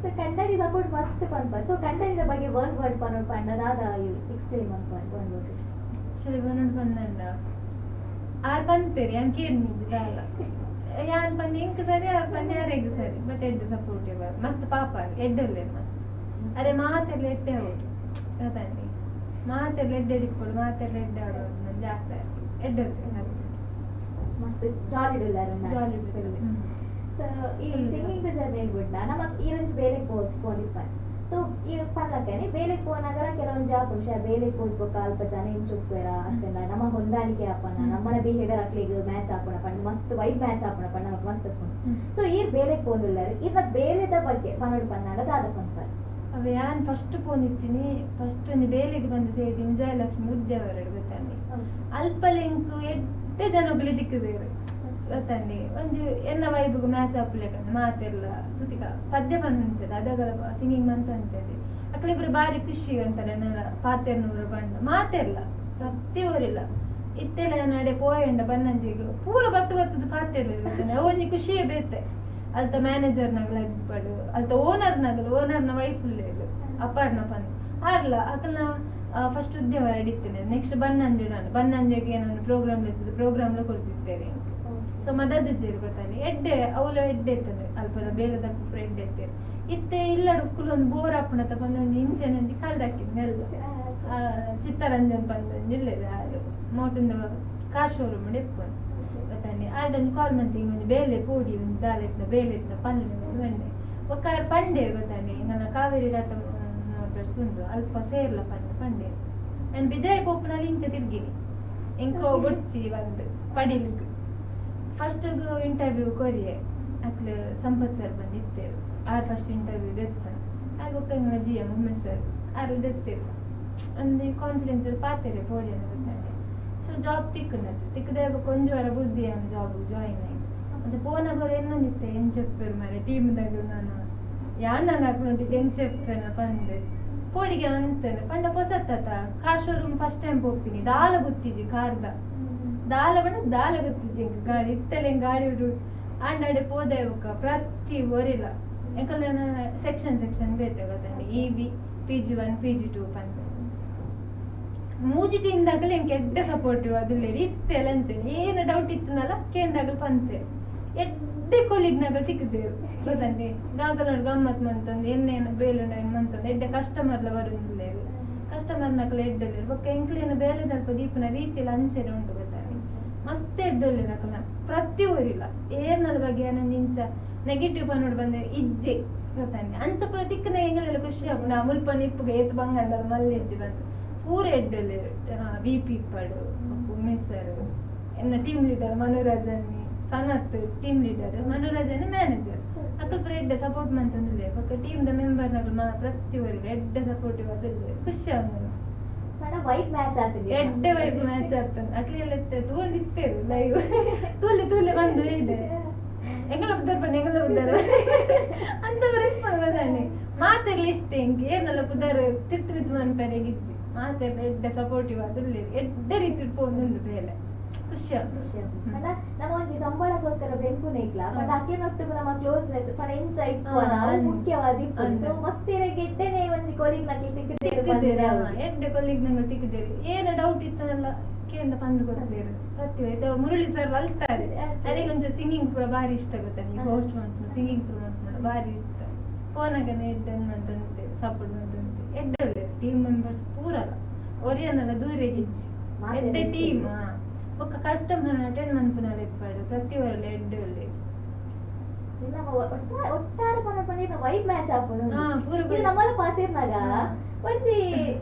ಸೊ ಕಂಟನಿ ಸಪೋರ್ಟ್ ಮಸ್ತ್ ಪನ್ಪ. ಸೊ ಕಂಟನಿದ ಬಗ್ಗೆ ವರ್ಡ್ ಪನ್ನೋಡ್ ಪಂಡದಾದ ಎಕ್ಸ್ಪ್ಲೇನ್ ಮಾಡ್ಕೊಂಡು ವರ್ಡ್ ಶರಿ ಬನ್ನೋಡ್ ಪನ್ನಂಡ ಆರ್ ಪನ್ಪೇರಿ ಯಾನ್ ಕೇರ್ ನಿಜ ಯಾನ್ ಪಂಡ ಎಂಕ್ ಸರಿ ಆರ್ ಪಂಡ ಯಾರೆಗ್ ಸರಿ ಬಟ್ ಎಡ್ಡೆ ಸಪೋರ್ಟಿವ್ ಮಸ್ತ್ ಪಾಪ ಎಡ್ಡಲ್ಲೇ ಮಸ್ತ್ ಅರೆ ಮಾತೆಲ್ಲ ಎಡ್ಡೆ ಹೌದು ಗೊತ್ತಾನೆ ಮಾತೆಲ್ಲ ಎಡ್ಡೆ ಇಟ್ಕೊಳ್ಳಿ ಮಾತೆಲ್ಲ ಎಡ್ಡೆ ಆಡೋದು ನನ್ ಜಾಸ್ತಿ ಎಡ್ಡೆ ಮಸ್ತ್ ಜಾಲಿ ಜಾಲಿ ಸೊ ಈ ಸಿಂಗಿಂಗ್ ಜರ್ನಿ ಬಿಡ್ಡ ನಮಕ್ ಈ ರಂಜು ಬೇಲೆ ಪೋದಿಪ್ಪ. ಸೊ ಈ ಪಲ್ಲಕ್ಕನೆ ಬೇಲೆ ಪೋನಾಗರ ಕೆಲವೊಂದು ಜಾಪುರುಷ ಬೇಲೆ ಪೋದ್ಬೇಕು ಅಲ್ಪ ಜನ ಇಂಚುಪ್ಪೇರ ಅಷ್ಟೆಲ್ಲ ನಮ್ಮ ಹೊಂದಾಣಿಕೆ ಹಾಕೋಣ ನಮ್ಮನ ಬಿಹೇವಿಯರ್ ಅಕ್ಲಿಗೆ ಮ್ಯಾಚ್ ಹಾಕೋಣ ಪಂಡ ಮಸ್ತ್ ವೈಟ್ ಮ್ಯಾಚ್ ಹಾಕೋಣ ಪಂಡ ನಮಕ್ ಮಸ್ತ್ ಹಾಕೋಣ. ಸೊ ಈ ಬೇಲೆ ಪೋದಿಲ್ಲರು ಇನ್ನ ಬೇಲೆದ ಬಗ್ಗೆ ಪನ್ನೋಡು ಪನ್ನಾಡ ದಾದ ಪಂತಾರೆ ಅವ ಯಾನ್ ಫಸ್ಟ್ ಪೋನಿತ್ತೀನಿ ಫಸ್ಟ್ ಒಂದು ಬೇಲೆಗೆ ಬಂದು ಸೇರಿದ್ದೀನಿ ಜಯಲಕ್ಷ್ಮಿ ಉದ್ಯಾವರಡು ಗೊತ್ತಾನೆ ಅಲ್ಪಲೆಂಕು ಎಡ್ಡೆ ಜನ ಒಗ್ಲಿ ದಿಕ್ಕದೇರು ಗೊತ್ತಾನೆ ಒಂಜು ಎನ್ನ ವೈಬ್ಗೂ ಮ್ಯಾಚ್ ಹಾಕ್ಲೇಕಂದ್ರೆ ಮಾತೆಲ್ಲ ಕೃತಿಕ ಪದ್ಯ ಬಂದಂತದೆ ಅದಗಳ ಸಿಂಗಿಂಗ್ ಮಂತ್ ಅಂತದೆ ಅಕ್ಲಿಬ್ರು ಬಾರಿ ಖುಷಿ ಅಂತಾರೆ ನನ್ನ ಪಾತೆರ್ನೂರು ಬಣ್ಣ ಮಾತೆಲ್ಲ ಪ್ರತಿಯೊರಿಲ್ಲ ಇತ್ತೆಲ್ಲ ನಡೆ ಪೋಯಂಡ ಬನ್ನಂಜಿಗೆ ಪೂರ ಬತ್ತದ ಪಾತೆರ್ತಾರೆ ಒಂಜಿ ಖುಷಿಯೇ ಬೇತೆ ಅಲ್ತ ಮ್ಯಾನೇಜರ್ನಾಗಲ ಇಬ್ಬಡು ಅಲ್ತ ಓನರ್ನ ವೈಫ್ ಇಲ್ಲ ಅಪಾರ್ನ ಪಂದ್ ಆರ್ಲ ಅಕಲ್ನ ಫಸ್ಟ್ ಉದ್ಯೋಗ ಹಿಡಿತೇನೆ ನೆಕ್ಸ್ಟ್ ಬನ್ನಂಜೆಗೆ ನಾನು ಪ್ರೋಗ್ರಾಮ್ಲ ಕೊಡ್ತಿರ್ತೇನೆ ಸೊ ಮದಜ್ಜೇರು ಗೊತ್ತಾನೆ ಎಡ್ಡೆ ಅವಳು ಎಡ್ಡೆ ಇರ್ತದೆ ಅಲ್ಪದ ಬೇಲದ ಎಡ್ಡೆ ಇರ್ತೇನೆ ಇತ್ತೆ ಇಲ್ಲ ಉಕ್ಕುಲೊಂದು ಬೋರ್ ಹಾಪುಣ ಬಂದೊಂದು ಇಂಚೆನಂಜಿ ಕಲ್ದಾಕಿದ್ನ ಎಲ್ಲ ಚಿತ್ತರಂಜನ್ ಬಂದೊಂದು ಇಲ್ಲದೆ ಮೋಟಿಂದ ಕಾರ್ ಶೋರೂಮ್ ಎಪ್ಕೊಂಡು ಗೊತ್ತಾನೆ ಅದೊಂದು ಕಾಲ್ ಮಂತಿಗೆ ಒಂದು ಬೇಲೆ ಪೋಡಿ ಒಂದು ದಾಲೆತ್ನ ಬೇಲೆ ಇತ್ತ ಪಲ್ಲೆ ಬಂಡೆ ಒಕ್ಕಾರ ಪಂಡೆ ಗೊತ್ತಾನೆ ನನ್ನ ಕಾವೇರಿ ಡಾಟಾ ಮೋಟರ್ಸ್ ಉಂಟು ಅಲ್ಪ ಸೇರ್ಲ ಪಂಡೆ ನಾನು ಬಿಜಯ ಪೋಪನಲ್ಲಿ ಇಂಚೆ ತಿರ್ಗಿನಿ ಎಂಕೋ ಬೊಚ್ಚಿ ಬಂದು ಪಡಿಲಿಕ್ಕೆ ಫಸ್ಟ್ ಇಂಟರ್ವ್ಯೂ ಕೊರಿಯೆ ಅಕ್ಲೆ ಸಂಪತ್ ಸರ್ ಬಂದಿತ್ತೇವೆ ಆರ್ ಫಸ್ಟ್ ಇಂಟರ್ವ್ಯೂ ದೆತ್ತಾನೆ ಆಗ ಒಕ್ಕಂಗ GM ಉಮ್ಮೆ ಸರ್ ಆರು ದೆತ್ತೇವೆ ಒಂದು ಕಾನ್ಫಿಡೆನ್ಸ್ ಪಾತೆರೆ ಪೋಡಿ ಅಂತ ಗೊತ್ತಾನೆ. ಸೊ ಜಾಬ್ ತಿಕ್ಕದೆ ಕೊಂಚ ವಾರ ಬುದ್ಧಿ ಅನ್ನ ಜಾಬ್ ಜಾಯಿನ್ ಆಯ್ತು ಮತ್ತೆ ಪೋನಾಗೋರು ಏನಂದಿತ್ತೆ ಏನ್ చెప్పారు మరి ಟೀಮ್ದಾಗ ನಾನು ನಾನು ಹಾಕೊಂಡಿ ಏನ್ చెప్పాನ ಬಂದೆ ಪೋಡಿಗೆ ಅಂತೇನೆ ಪಂಡ ಹೊಸತ್ತ ಕಾರ್ ಶೋರೂಮ್ ಫಸ್ಟ್ ಟೈಮ್ ಹೋಗ್ತೀನಿ ದಾಲ ಗೊತ್ತಿಜಿ ಕಾರ್ದ ದಾಲ ಗೊತ್ತಿಜಿ ಗಾಡಿ ಇತ್ತಲೆ ಗಾಡಿ ಉಡು ಆಂಡಾಡೆ ಪೋದೇವಕ್ಕ ಪ್ರತಿ ಓರಿಲ್ಲ ಯಾಕಂದ್ರೆ ಸೆಕ್ಷನ್ ಬೇತೆ ಗೊತ್ತಾನೆ EV PG1 PG2 ಪಂದ ಮೂಜಿ ಟೀಮ್ದಾಗಲೇ ಎಂಗೆ ಎಡ್ಡೆ ಸಪೋರ್ಟಿವ್ ಅದಿಲ್ಲ ಇತ್ತೆಲ್ಲ ಅಂಚನೆ ಏನು ಡೌಟ್ ಇತ್ತನಲ್ಲ ಕೇಂದಾಗಲ್ ಪಂತೆ ಎಡ್ಡೆ ಕೊಲಿಗ್ನಾಗ ಸಿಕ್ಕಿದ್ದೇವೆ ಗೊತ್ತಂತೆ ಗಾಗಲ ಗಮ್ಮತ್ ಮಂತಂದು ಎನ್ನೇನು ಬೇಲುಂಡ ಮಂತಂದು ಎಡ್ಡೆ ಕಸ್ಟಮರ್ಲ ಬರುದಿಲ್ಲ ಕಸ್ಟಮರ್ನಾಗಲ ಎಡ್ಡಲ್ಲಿ ಬೊಕ್ಕ ಎಂಕ್ಲೇನು ಬೇಲೆ ದಲ್ಪ ದೀಪನ ರೀತಿಯಲ್ಲಿ ಅಂಚೆನೆ ಉಂಟು ಗೊತ್ತಾನೆ ಮಸ್ತ್ ಎಡ್ಡೊಳ್ಳಿ ನಕಲ ಪ್ರತಿ ಊರಿಲ್ಲ ಏರ್ನದ ಬಗ್ಗೆ ನಂದು ಇಂಚ ನೆಗೆಟಿವ್ ಪನ್ನೋಡು ಬಂದೆ ಇಜ್ಜೆ ಗೊತ್ತಾನೆ ಅಂಚ ಪೂರ ತಿಕ್ಕನ ಹೆಂಗಲೆಲ್ಲ ಖುಷಿ ಆಗ್ಬಿಡ ಮುಲ್ಪ ನಿಪ್ಪುಗೆ ಏತು ಬಂಗಂಡ ಮಲ್ಲೆಜ್ಜಿ ಬಂದು ಪೂರ ಎಡ್ಡಲ್ಲಿ VP ಇಪ್ಪಡು ಉಮೇಶರ್ ಎನ್ನ ಟೀಮ್ ಲೀಡರ್ ಮನೋರಾಜನಿ ಸನತ್ ಟೀಮ್ ಲೀಡರ್ ಮನೋರಾಜನಿ ಮ್ಯಾನೇಜರ್ ಅಕ್ಕ ಎಡ್ಡೆ ಸಪೋರ್ಟ್ ಮಂತಂದಿದೆ ಪಕ್ಕ ಟೀಮ್ ದ ಮೆಂಬರ್ ನಗಲು ಪ್ರತಿ ಊರಿಗೆ ಎಡ್ಡೆ ಸಪೋರ್ಟಿವ್ ಅದಿದೆ ಖುಷಿ ಆಗ ವೈಟ್ ಮ್ಯಾಚ್ ಆಗ್ತದೆ ಎಡ್ಡೆ ವೈಟ್ ಮ್ಯಾಚ್ ಆಗ್ತಾನೆ ಅಕ್ಲೆಲ್ಲ ತೂಲ್ ಇತ್ತೇರು ಲೈವ್ ತೂಲೆ ಬಂದು ಇದೆ ಎಂಗಲ ಉದ್ದಾರ ಬನ್ನಿ ಎಂಗಲ ಉದ್ದಾರ ಅಂಚವ್ರು ಎಷ್ಟು ಮಾಡೋದಾನೆ ಮಾತೆಲ್ಲ ಇಷ್ಟ ಹೆಂಗೆ ಏನೆಲ್ಲ ಉದ್ದಾರ ತಿರ್ತು ಬಿದ್ದು ಮನ್ಪೆರೆಗಿಚ್ಚಿ ಮಾತೆಲ್ಲ ಎಡ್ಡೆ ಸಪೋರ್ಟಿವ್ ಅದಲ್ಲಿ ಎಡ್ಡೆ ರೀತಿ ಪೋಂದು ಬೇಲೆ ಖುಷಿ ಅಲ್ಲ ನಮ್ಮ ಒಂದು ಸಂಬಳಕ್ಕೋಸ್ಕರ ಬೆಂಕುನೆ ಇಕ್ಲ ಬಟ್ ಅಕ್ಕಿನೊಟ್ಟಿಗೂ ನಮ್ಮ ಕ್ಲೋಸ್ನೆಸ್ ಪಣ ಎಂಚ ಇಪ್ಪನ ಮುಖ್ಯವಾದ ಇಪ್ಪನ ಸೊ ಮಸ್ತಿರ ಗೆಡ್ಡೆನೆ ಒಂಜಿ ಕೊಲಿಗ್ ನಕ್ಲಿ ತಿಕ್ಕಿದ್ದೇವೆ ಎಡ್ಡೆ ಕೊಲಿಗ್ ನಂಗೆ ತಿಕ್ಕಿದ್ದೇವೆ ಏನು ಡೌಟ್ ಇತ್ತದಲ್ಲ ಕೇಂದ್ರ ಬಂದು ಕೊಡ್ತಾರೆ ಪ್ರತಿ ಮುರಳಿ ಸರ್ ಅಲ್ತಾರೆ ನನಗೊಂದು ಸಿಂಗಿಂಗ್ ಕೂಡ ಭಾರಿ ಇಷ್ಟ ಗೊತ್ತಾ ಹೋಸ್ಟ್ ಮಾಡ್ಕೊಂಡು ಸಿಂಗಿಂಗ್ ಮಾಡ್ಕೊಂಡು ಭಾರಿ ಇಷ್ಟ ಫೋನಾಗನೆ ಎಡ್ಡೆ ಅಂತಂತೆ ಸಪೋರ್ಟ್ ಅಂತಂತೆ ಎಡ್ಡೆ ಒಳ್ಳೆ ಟೀಮ್ ಮೆಂಬರ್ಸ್ ಪೂರಲ್ಲ ಒರಿಯನ್ನೆಲ್ಲ ದೂರೆಗಿಚ್ಚಿ ಎಡ್ಡೆ ಟೀಮ್ ఒక కస్టమర్ అటెండ్ అనుకున్నారు ఇప్పుడు ప్రతి వాళ్ళు ఎడ్డు వాళ్ళు ಒಟ್ಟಾರೆ ಪಂಡ ವೈಟ್ ಮ್ಯಾಚ್ ಆಪುನು ಇದು ನಮ್ಮಲ್ಲ ಪಾತಿರ್ನಾಗ ಒಂಜಿ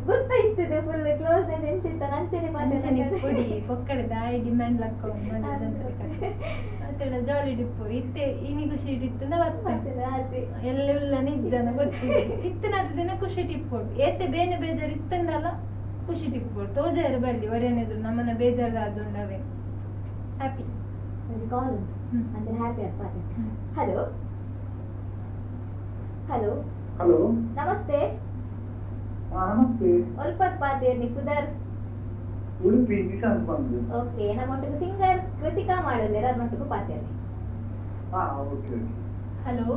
ಗೊತ್ತಾಯ್ತದೆ ಫುಲ್ ಕ್ಲೋಸ್ನೆಸ್ ಎಂಚಿತ್ತ ನಂಚನೆ ಮಂಚನೆ ಪುಡಿ ಪೊಕ್ಕಡೆ ದಾಯಿ ಡಿಮ್ಯಾಂಡ್ ಲಕ್ಕ ಮತ್ತೆ ಜಾಲಿ ಡಿಪ್ಪು ಇತ್ತೆ ಇನಿ ಖುಷಿ ಇತ್ತು ಎಲ್ಲ ನಿಜನ ಗೊತ್ತಿದೆ ಇತ್ತಿನ ದಿನ ಖುಷಿ ಟಿಪ್ಪೋಡು ಏತೆ ಬೇನೆ ಬೇಜಾರು ಇತ್ತಂದಲ್ಲ ಖುಷಿ ಟಿಪ್ಪೋಡು ತೋಜಾರು ಬಲ್ಲಿ ಒರೇನಿದ್ರು ನಮ್ಮನ್ನ ಬೇಜಾರಾದುಂಡವೆ ಹ್ಯಾಪಿ ಕಾಲ್ ಅಂದ್ರೆ ಹ್ಯಾಪಿ ಆಗ್ತದೆ ಹಲೋ ಹಲೋ ಹಲೋ ನಮಸ್ತೆ ನಮಸ್ತೆ ಒಲ್ಪತ್ ಪಾತೇರ್ ನಿಪುದರ್ ಉಡುಪಿ ನಿಶಾಂತ್ ಬಂದು ಓಕೆ ನಮ್ಮೊಟ್ಟಿಗೆ ಸಿಂಗರ್ ಕೃತಿಕಾ ಮಾಡೋದಿರ ನಮ್ಮೊಟ್ಟಿಗೂ ಪಾತೇರ್ ಓಕೆ ಹಲೋ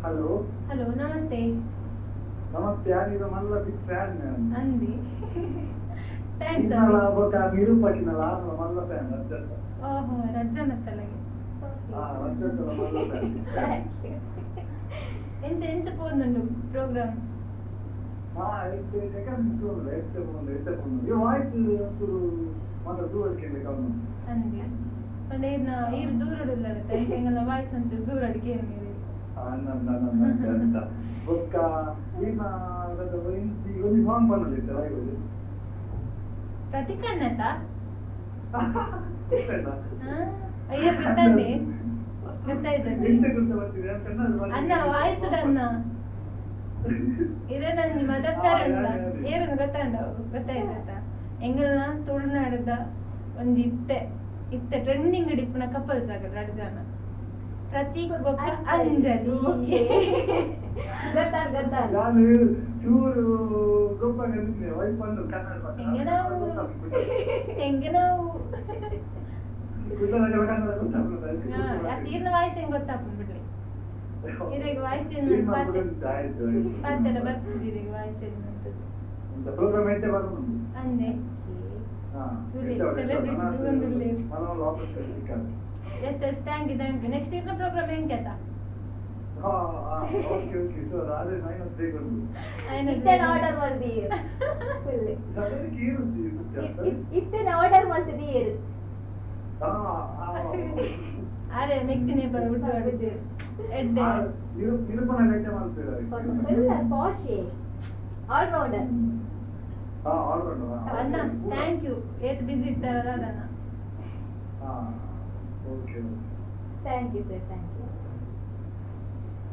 ಹಲೋ ಹಲೋ ನಮಸ್ತೆ ನಮಸ್ತೆ ಯಾರಿದು ಮಲ್ಲ ಬಿಗ್ ಫ್ಯಾನ್ ಅಂದಿ ಥ್ಯಾಂಕ್ಸ್ ನಿರೂಪಕಿನಲ್ಲ ಮಲ್ಲ ಫ್ಯಾನ್ ರಜತ ಓಹೋ ರಜ್ಜನತ್ತಲಗೆ ರಜತ ಮಲ್ಲ ಫ್ಯಾನ್ ಎಂಚ ಎಂಚ ಪೋಂದುಂಡು ಪ್ರೋಗ್ರಾಮ್ ಅಂದಿ ಪಂಡೆ ಈರು ದೂರಡುಲ್ಲ ಎಂಚೆಂಗಲ ವಾಯ್ಸ್ ಒಂಚೂರು ದೂರ ಅಡಿಕೆ ಪ್ರತಿಕನ್ನತ ಅಯ್ಯೋ ಗೊತ್ತಾನೆ ಗೊತ್ತಾಯ್ತದೆ ಅನ್ನ ವಾಯ್ಸ್ ಅನ್ನ ಇದೇ ನಂಜಿ ಮದತ್ತಾರಂಡ ಏರನ್ನು ಗೊತ್ತಾಯ್ತ ಎಂಗಲ್ನ ತುಳುನಾಡದ ಒಂಜಿ ಇತ್ತೆ ಟ್ರೆಂಡಿಂಗ್ ಡಿಪ್ಪುನ ಕಪಲ್ಸ್ ಆಗದ ಅರ್ಜಾನ ಪ್ರತೀಕ್ ಬೊಕ್ಕ ಅಂಜಲಿ ಹೆಂಗೆ ನಾವು ತೀರ್ನ ವಾಯ್ಸ್ ಹೆಂಗ್ ಗೊತ್ತಾಪ ಬಿಡ್ಲಿ ಇದೀಗ ವಾಯ್ಸ್ ಚೇಂಜ್ ಮಾಡಿ ಪಾತೆಲ್ಲ ಬರ್ತಿದ್ವಿ ಇದೀಗ ವಾಯ್ಸ್ ಚೇಂಜ್ ಮಾಡ್ತದೆ ಅಂದೆ yes yes thank you next ಇರ್ನ ಪ್ರೋಗ್ರಾಮ್ ಹೆಂಗೆ ಆಯ್ತಾ ಇತ್ತೇನ ಆರ್ಡರ್ ಮಲ್ದಿ ಇತ್ತೇನ ಆರ್ಡರ್ ಮಲ್ತದಿ ಏರು ಅರೆ ಮೆಕ್ಕಿನೇ ಬಿಟ್ಟು ಅಡಿಸಿ ಎಡ್ಡೆ ಪಾಶೆ ಆಲ್ ರೌಂಡರ್ ಅಣ್ಣ ಥ್ಯಾಂಕ್ ಯು ಏತ್ ಬಿಸಿ ಇರ್ತಾರಲ್ಲ ಅದನ್ನ thank you sir thank you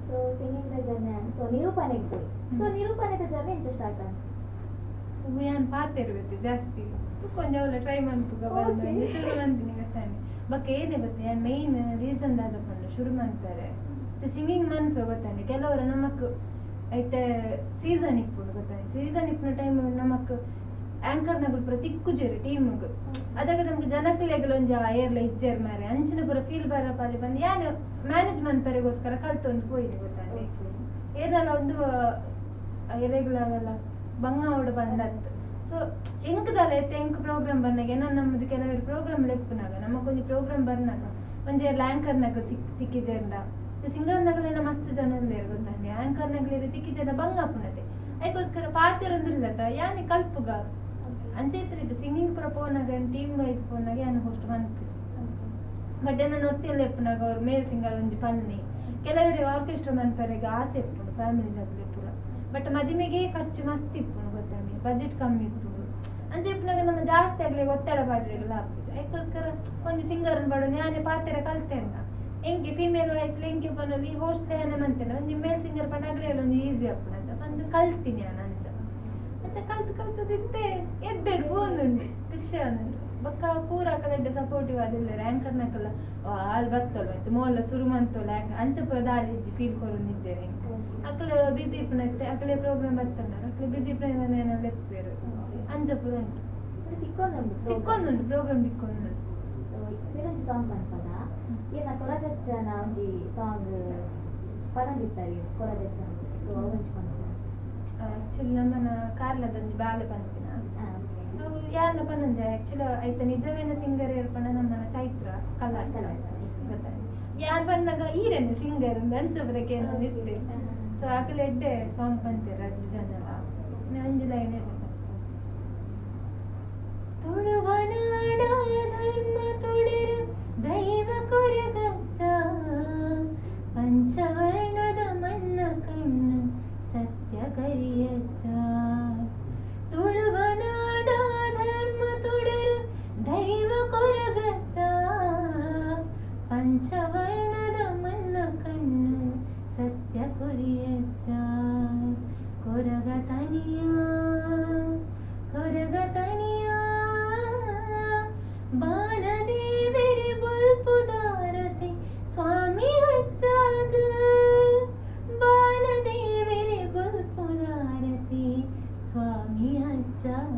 so singing ದ ಜರ್ನಿ ಸೊ ನಿರೂಪಣೆಗೆ ಹೋಗಿ ಸೊ ನಿರೂಪಣೆದ ಜರ್ನಿ ಎಂಚ ಸ್ಟಾರ್ಟ್ ಆಯ್ತು ನಾನು ಪಾತಿರ್ಬೇಕು ಜಾಸ್ತಿ ಕೊಂಚ ಅವಳ ಟ್ರೈ ಮಾಡ್ಬೇಕು ಬಂದು ಶುರು ಮಾಡ್ತೀನಿ ಗೊತ್ತಾನೆ ಬಟ್ ಏನೇ ಗೊತ್ತೇ ಮೇನ್ ರೀಸನ್ ದಾಗ ಬಂದು ಶುರು ಮಾಡ್ತಾರೆ ಸಿಂಗಿಂಗ್ ಮನ್ಪು ಗೊತ್ತಾನೆ ಕೆಲವರು ನಮಕ್ ಐತೆ ಸೀಸನ್ ಇಪ್ಪುಡು ಗೊತ್ತಾನೆ ಸೀಸನ್ ಇಪ್ಪಿನ ಟೈಮ್ ನಮಕ್ ಆಂಕರ್ ನಗಲು ಪ್ರತಿ ಕುಜೇರು ಟೀಮ್ಗೆ ಅದಾಗ ನಮ್ಗೆ ಜನಕ್ಲೆಗಳು ಒಂಜ ಏರ್ಲ ಇಜ್ಜೇರ್ ಮಾರೆ ಅಂಚಿನ ಪೂರ ಫೀಲ್ ಬರಪ್ಪ ಅಲ್ಲಿ ಬಂದು ಯಾನು ಮ್ಯಾನೇಜ್ಮೆಂಟ್ ಪರೆಗೋಸ್ಕರ ಕಲ್ತೊಂದು ಹೋಯ್ತು ಗೊತ್ತಾನೆ ಏನೆಲ್ಲ ಒಂದು ಎರೆಗಳಾಗಲ್ಲ ಬಂಗ ಅವಡು ಬಂದತ್ತು ಸೊ ಎಂಕದಲ್ಲ ಐತೆ ಎಂಕ್ ಪ್ರೋಗ್ರಾಮ್ ಬಂದಾಗ ಏನೋ ನಮ್ಮದು ಕೆಲವರು ಪ್ರೋಗ್ರಾಮ್ ಲೆಪ್ಪನಾಗ ನಮಗೊಂದು ಪ್ರೋಗ್ರಾಮ್ ಬರ್ನಾಗ ಒಂಜೆ ಆಂಕರ್ ನಗಲು ತಿಕ್ಕಿ ಜೇರ್ದ ಸಿಂಗರ್ ನಗಲೆಲ್ಲ ಮಸ್ತ್ ಜನ ಇರ್ಲೇರು ಗೊತ್ತಾನೆ ಆಂಕರ್ ನಗಲಿರ ತಿಕ್ಕಿ ಜನ ಬಂಗ ಅಪ್ಪನತೆ ಅದಕ್ಕೋಸ್ಕರ ಪಾತಿರೊಂದಿಲ್ಲದ ಯಾನಿ ಕಲ್ಪುಗ ಅಂಚೆತ್ರಿದ್ದು ಸಿಂಗಿಂಗ್ ಪುರ ಪೋನಾಗ ಟೀಮ್ ವೈಸ್ ಪೋನಾಗ ಯಾನು ಹೋಸ್ಟ್ ಮನ್ಪುಜಿ ಬಟ್ ಏನ ನೊಟ್ಟಿಯಲ್ಲಿ ಎಪ್ಪನಾಗ ಅವ್ರು ಮೇಲ್ ಸಿಂಗರ್ ಒಂಜಿ ಪನ್ನಿ ಕೆಲವರಿಗೆ ಆರ್ಕೆಸ್ಟ್ರಾ ಮನ್ಪರೆಗೆ ಆಸೆ ಇಪ್ಪುಡು ಫ್ಯಾಮಿಲಿ ನಗಲಿ ಪುರ ಬಟ್ ಮದಿಮೆಗೆ ಖರ್ಚು ಮಸ್ತ್ ಇಪ್ಪುಡು ಗೊತ್ತಾನೆ ಬಜೆಟ್ ಕಮ್ಮಿ ಇಪ್ಪುಡು ಅಂಚೆ ಇಪ್ಪನಾಗ ನಮ್ಮ ಜಾಸ್ತಿ ಆಗ್ಲಿ ಒತ್ತಡ ಪಾಡ್ರಿಗೆಲ್ಲ ಆಗ್ತದೆ ಅದಕ್ಕೋಸ್ಕರ ಒಂದು ಸಿಂಗರ್ ಬಡೋನು ಯಾನೇ ಪಾತಿರ ಕಲ್ತೆ ಅಂತ ಎಂಗೆ ಫೀಮೇಲ್ ವಾಯ್ಸ್ ಎಂಗೆ ಪನೊಲಿ ಹೋಸ್ಟ್ ಏನ ಮಂತೆನ ಒಂಜಿ ಮೇಲ್ ಸಿಂಗರ್ ಪಂಡಾಗ್ಲೇ ಒಂದು ಈಸಿ ಅಪ್ಪನಂತ ಬಂದು ಕಲ್ತೀನಿ ನಾನು ಅಂಚ ಕಲ್ತದಿತ್ತೆ ಎಡ್ಡೆಡ್ ಬೋಂದುಂಡು ಖುಷಿ ಆಂದುಂಡು ಬೊಕ್ಕ ಪೂರ ಕಲೆಡ್ಡೆ ಸಪೋರ್ಟಿವ್ ಆದಿಲ್ಲ ಆಂಕರ್ನಕಲ್ಲ ಆಲ್ ಬತ್ತಲ್ವ ಆಯ್ತು ಮೋಲ್ಲ ಶುರು ಮಂತೋಲ್ಲ ಅಂಚ ಪೂರ ದಾಲಿ ಇಜ್ಜಿ ಫೀಲ್ ಕೊರೊಂದಿದ್ದೇನೆ ಅಕ್ಕಲ ಬಿಸಿ ಇಪ್ಪನತ್ತೆ ಅಕ್ಕಲೆ ಪ್ರೋಗ್ರಾಮ್ ಬರ್ತಂಡ ಅಕ್ಕಲೆ ಬಿಸಿ ಇಪ್ಪನ ಲೆಪ್ಪೇರು ಅಂಚ ಪೂರ ಉಂಟು ತಿಕ್ಕೊಂದುಂಡು ಪ್ರೋಗ್ರಾಮ್ ತಿಕ್ಕೊಂದುಂಡು ಸಿರಂಜಿ ಸಾಂಗ್ ಅನ್ಪದ ಏನ ಕೊರಗಚ್ಚನ ಒಂಜಿ ಸಾಂಗ್ ಪನಂದಿತ್ತಾರೆ ಕೊರಗಚ್ಚನ ಸೊ ಒಂಜಿ ಪಂಡ ಆಕ್ಚುಲಿ ನಮ್ಮನ ಕಾರ್ಲದೊಂಜಿ ಬಾಲೆ ಪಂಪಿನ ಅವು ಯಾರನ್ನ ಪನ್ನಂಜ ಆಕ್ಚುಲಿ ಐತ ನಿಜವೇನ ಸಿಂಗರ್ ಏರ್ಪಂಡ ನಮ್ಮನ ಚೈತ್ರ ಕಲಾಟ ಗೊತ್ತಾಯ್ತು ಯಾರು ಬಂದಾಗ ಈರೇನು ಸಿಂಗರ್ ಅಂತ ಅಂಚೊಬ್ರಕ್ಕೆ ಇತ್ತೆ ಸೊ ಆಕಲೆ ಎಡ್ಡೆ ಸಾಂಗ್ ಪಂತೀರ ಜನ ಅಂಜು ಲೈನ್ ತುಳುವನಾಡ ಧರ್ಮ ತುಡಿರು ದೈವ ಕೊರಗಚ್ಚ ಪಂಚವರ್ಣದ ಮನ್ನ ಕಣ್ಣು ಸತ್ಯ ಕರಿಯಚ್ಚ ತುಳುವನಾಡ ಧರ್ಮ ತುಡಿರು ದೈವ ಕೊರಗಚ್ಚ ಪಂಚವರ್ಣದ ಮನ್ನ ಕಣ್ಣು ಸತ್ಯ ಕೊರಿಯಚ್ಚ ಕೊರಗ ತನಿಯ ಬಾನದೇವರಿ ಬುಲ್ಪುದಾರತಿ ಸ್ವಾಮಿ ಹಚ್ಚಾಗ ಬಾನದೇವರಿ ಬುಲ್ಪುದಾರತಿ ಸ್ವಾಮಿ ಹಚ್ಚಾಗ